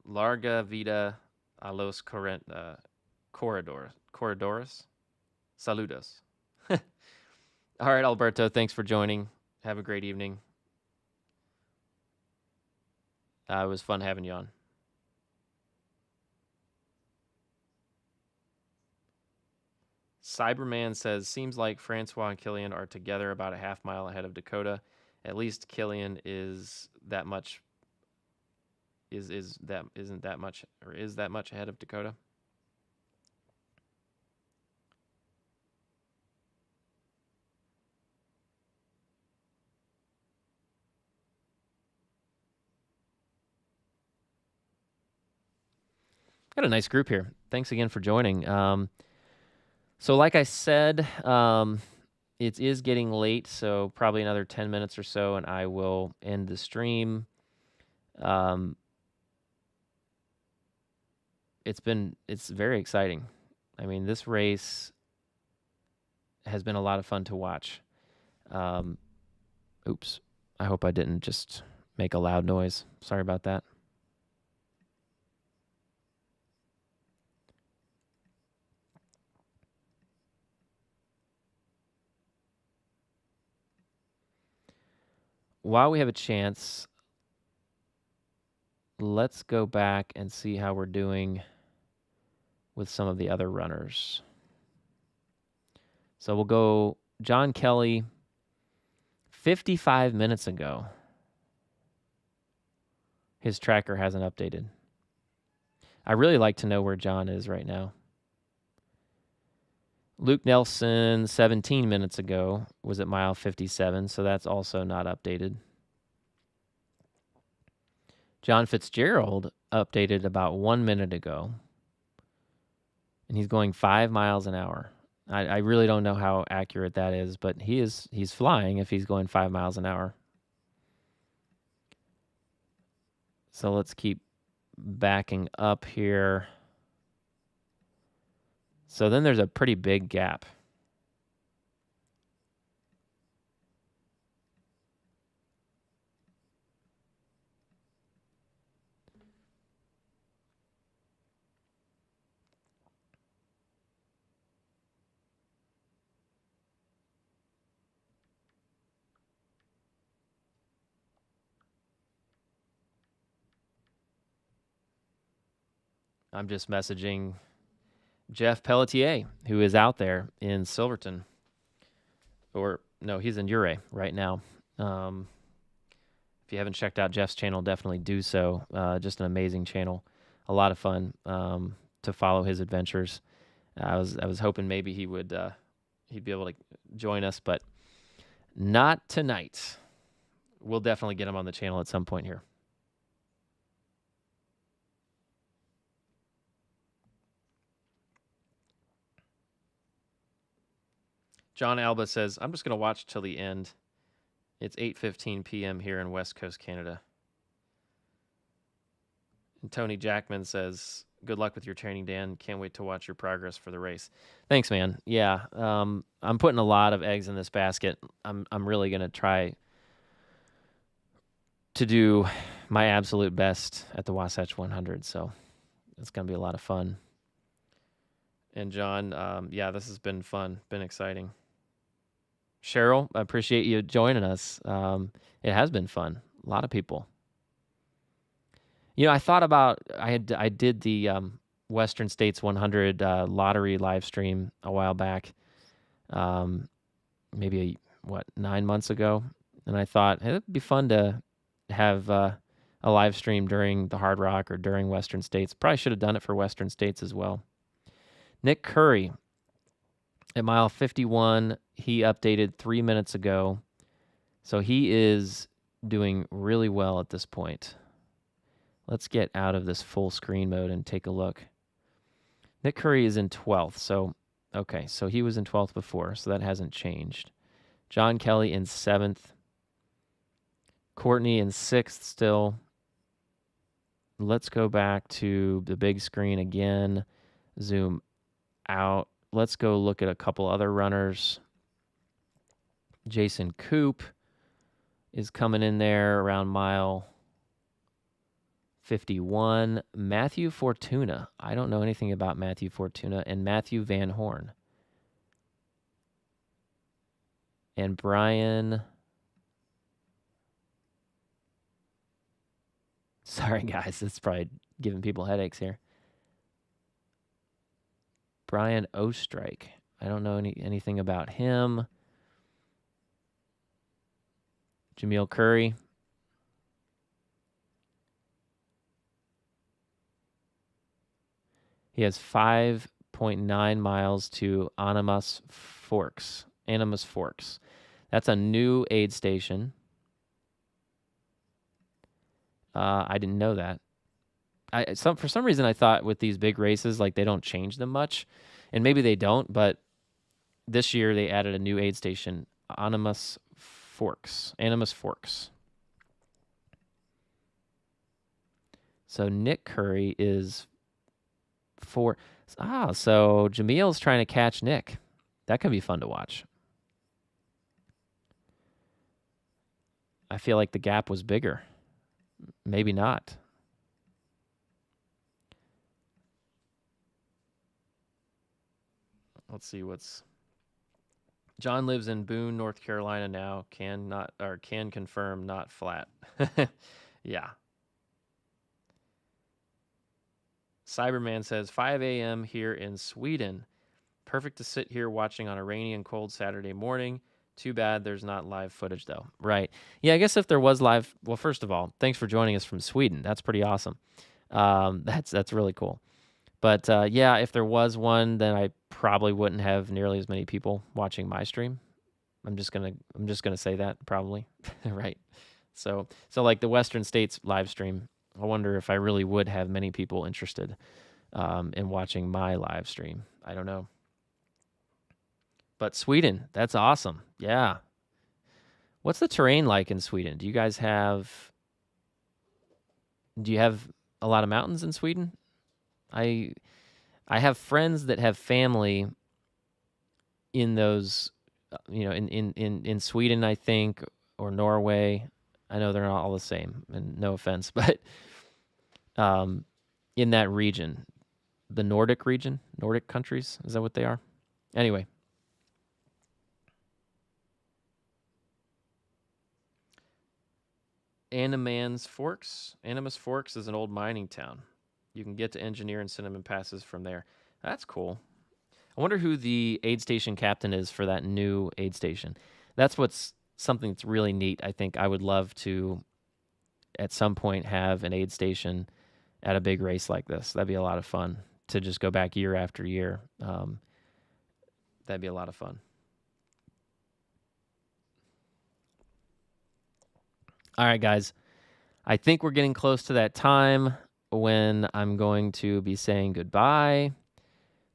larga vida a los corredores. Saludos. All right, Alberto, thanks for joining. Have a great evening. It was fun having you on. Cyberman says, seems like Francois and Killian are together about a half mile ahead of Dakota. At least Killian is that much is that much ahead of Dakota. Got a nice group here. Thanks again for joining. So like I said, it is getting late, so probably another 10 minutes or so, and I will end the stream. It's very exciting. I mean, this race has been a lot of fun to watch. Oops. I hope I didn't just make a loud noise. Sorry about that. While we have a chance, let's go back and see how we're doing with some of the other runners. So we'll go John Kelly 55 minutes ago. His tracker hasn't updated. I really like to know where John is right now. Luke Nelson, 17 minutes ago, was at mile 57, so that's also not updated. John Fitzgerald updated about 1 minute ago, and he's going 5 miles an hour. I really don't know how accurate that is, but he's flying if he's going 5 miles an hour. So let's keep backing up here. So then there's a pretty big gap. I'm just messaging Jeff Pelletier, who is out there in Silverton. Or, no, he's in Ouray right now. If you haven't checked out Jeff's channel, definitely do so. Just an amazing channel. A lot of fun to follow his adventures. I was hoping maybe he'd be able to join us, but not tonight. We'll definitely get him on the channel at some point here. John Alba says, I'm just going to watch till the end. It's 8:15 p.m. here in West Coast, Canada. And Tony Jackman says, good luck with your training, Dan. Can't wait to watch your progress for the race. Thanks, man. Yeah, I'm putting a lot of eggs in this basket. I'm really going to try to do my absolute best at the Wasatch 100, so it's going to be a lot of fun. And John, yeah, this has been fun, been exciting. Cheryl, I appreciate you joining us. It has been fun. A lot of people. You know, I thought about I did the Western States 100 lottery live stream a while back, maybe 9 months ago, and I thought it'd be fun to have a live stream during the Hardrock or during Western States. Probably should have done it for Western States as well. Nick Curry at mile 51, he updated 3 minutes ago, so he is doing really well at this point. Let's get out of this full screen mode and take a look. Nick Curry is in 12th. So, okay, so he was in 12th before, so that hasn't changed. John Kelly in 7th. Courtney in 6th still. Let's go back to the big screen again. Zoom out. Let's go look at a couple other runners. Jason Koop is coming in there around mile 51. Matthew Fortuna. I don't know anything about Matthew Fortuna. And Matthew Van Horn. And Brian. Sorry, guys. It's probably giving people headaches here. Brian Ostrike. I don't know anything about him. Jameel Curry. He has 5.9 miles to Animas Forks. That's a new aid station. I didn't know that. For some reason, I thought with these big races, like they don't change them much, and maybe they don't. But this year they added a new aid station, Animas Forks. So Nick Curry is 4. So Jameel's trying to catch Nick. That could be fun to watch. I feel like the gap was bigger. Maybe not. Let's see what's. John lives in Boone, North Carolina now. Can confirm not flat. Yeah. Cyberman says 5 a.m. here in Sweden. Perfect to sit here watching on a rainy and cold Saturday morning. Too bad there's not live footage, though. Right. Yeah, I guess if there was live... Well, first of all, thanks for joining us from Sweden. That's pretty awesome. That's really cool. But yeah, if there was one, then I probably wouldn't have nearly as many people watching my stream. I'm just gonna say that probably, right? So like the Western States live stream, I wonder if I really would have many people interested in watching my live stream. I don't know. But Sweden, that's awesome. Yeah. What's the terrain like in Sweden? Do you have a lot of mountains in Sweden? I I have friends that have family in those, in Sweden, I think, or Norway. I know they're not all the same, and no offense, but um, in that region, the Nordic region, Nordic countries, is that what they are? Anyway, Animus Forks is an old mining town. You can get to Engineer and Cinnamon Passes from there. That's cool. I wonder who the aid station captain is for that new aid station. That's what's something that's really neat. I think I would love to at some point have an aid station at a big race like this. That'd be a lot of fun to just go back year after year. That'd be a lot of fun. All right, guys. I think we're getting close to that time when I'm going to be saying goodbye.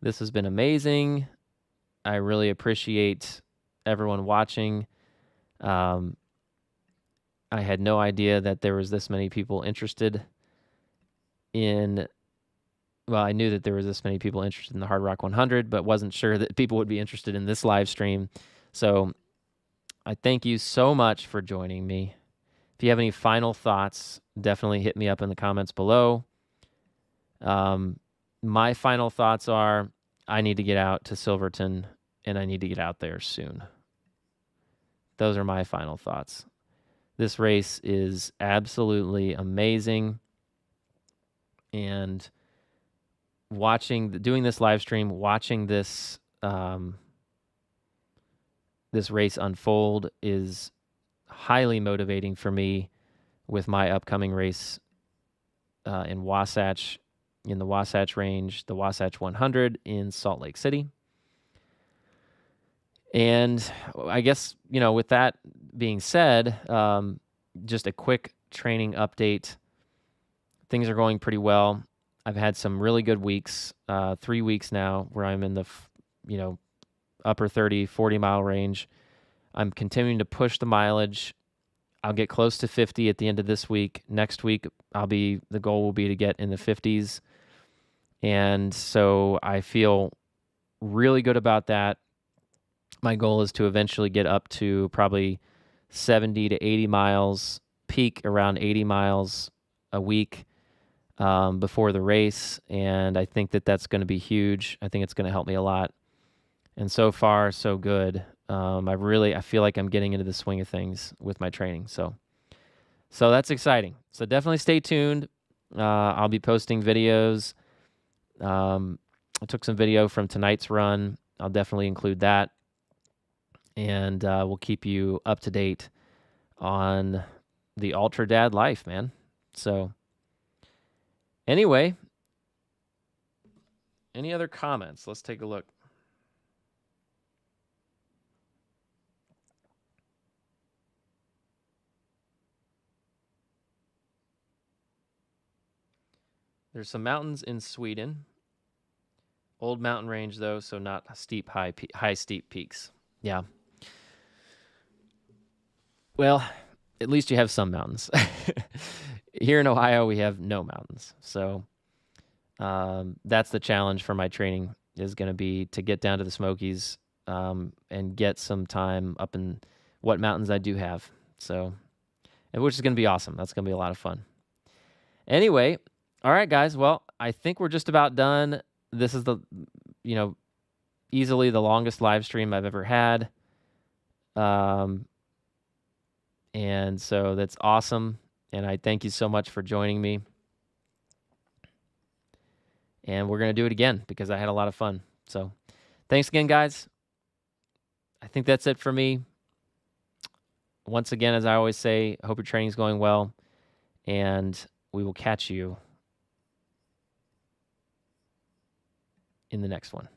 This has been amazing. I really appreciate everyone watching. I had no idea that there was this many people interested in. Well, I knew that there was this many people interested in the Hardrock 100, but wasn't sure that people would be interested in this live stream. So I thank you so much for joining me. If you have any final thoughts, definitely hit me up in the comments below. My final thoughts are I need to get out to Silverton, and I need to get out there soon. Those are my final thoughts. This race is absolutely amazing. And doing this live stream, watching this this race unfold is highly motivating for me with my upcoming race in Wasatch, in the Wasatch Range, the Wasatch 100 in Salt Lake City. And I guess, with that being said, just a quick training update. Things are going pretty well. I've had some really good weeks, 3 weeks now, where I'm in the, upper 30, 40-mile range. I'm continuing to push the mileage. I'll get close to 50 at the end of this week. Next week, the goal will be to get in the 50s. And so I feel really good about that. My goal is to eventually get up to probably 70 to 80 miles, peak around 80 miles a week before the race. And I think that that's going to be huge. I think it's going to help me a lot. And so far, so good. I feel like I'm getting into the swing of things with my training. So that's exciting. So definitely stay tuned. I'll be posting videos. I took some video from tonight's run. I'll definitely include that. And we'll keep you up to date on the Ultra Dad life, man. So anyway, any other comments? Let's take a look. There's some mountains in Sweden. Old mountain range, though, so not steep, high steep peaks. Yeah. Well, at least you have some mountains. Here in Ohio, we have no mountains. So that's the challenge for my training is going to be to get down to the Smokies and get some time up in what mountains I do have. So, which is going to be awesome. That's going to be a lot of fun. Anyway, all right, guys. Well, I think we're just about done. This is easily the longest live stream I've ever had. And so that's awesome. And I thank you so much for joining me. And we're going to do it again because I had a lot of fun. So thanks again, guys. I think that's it for me. Once again, as I always say, I hope your training is going well. And we will catch you in the next one.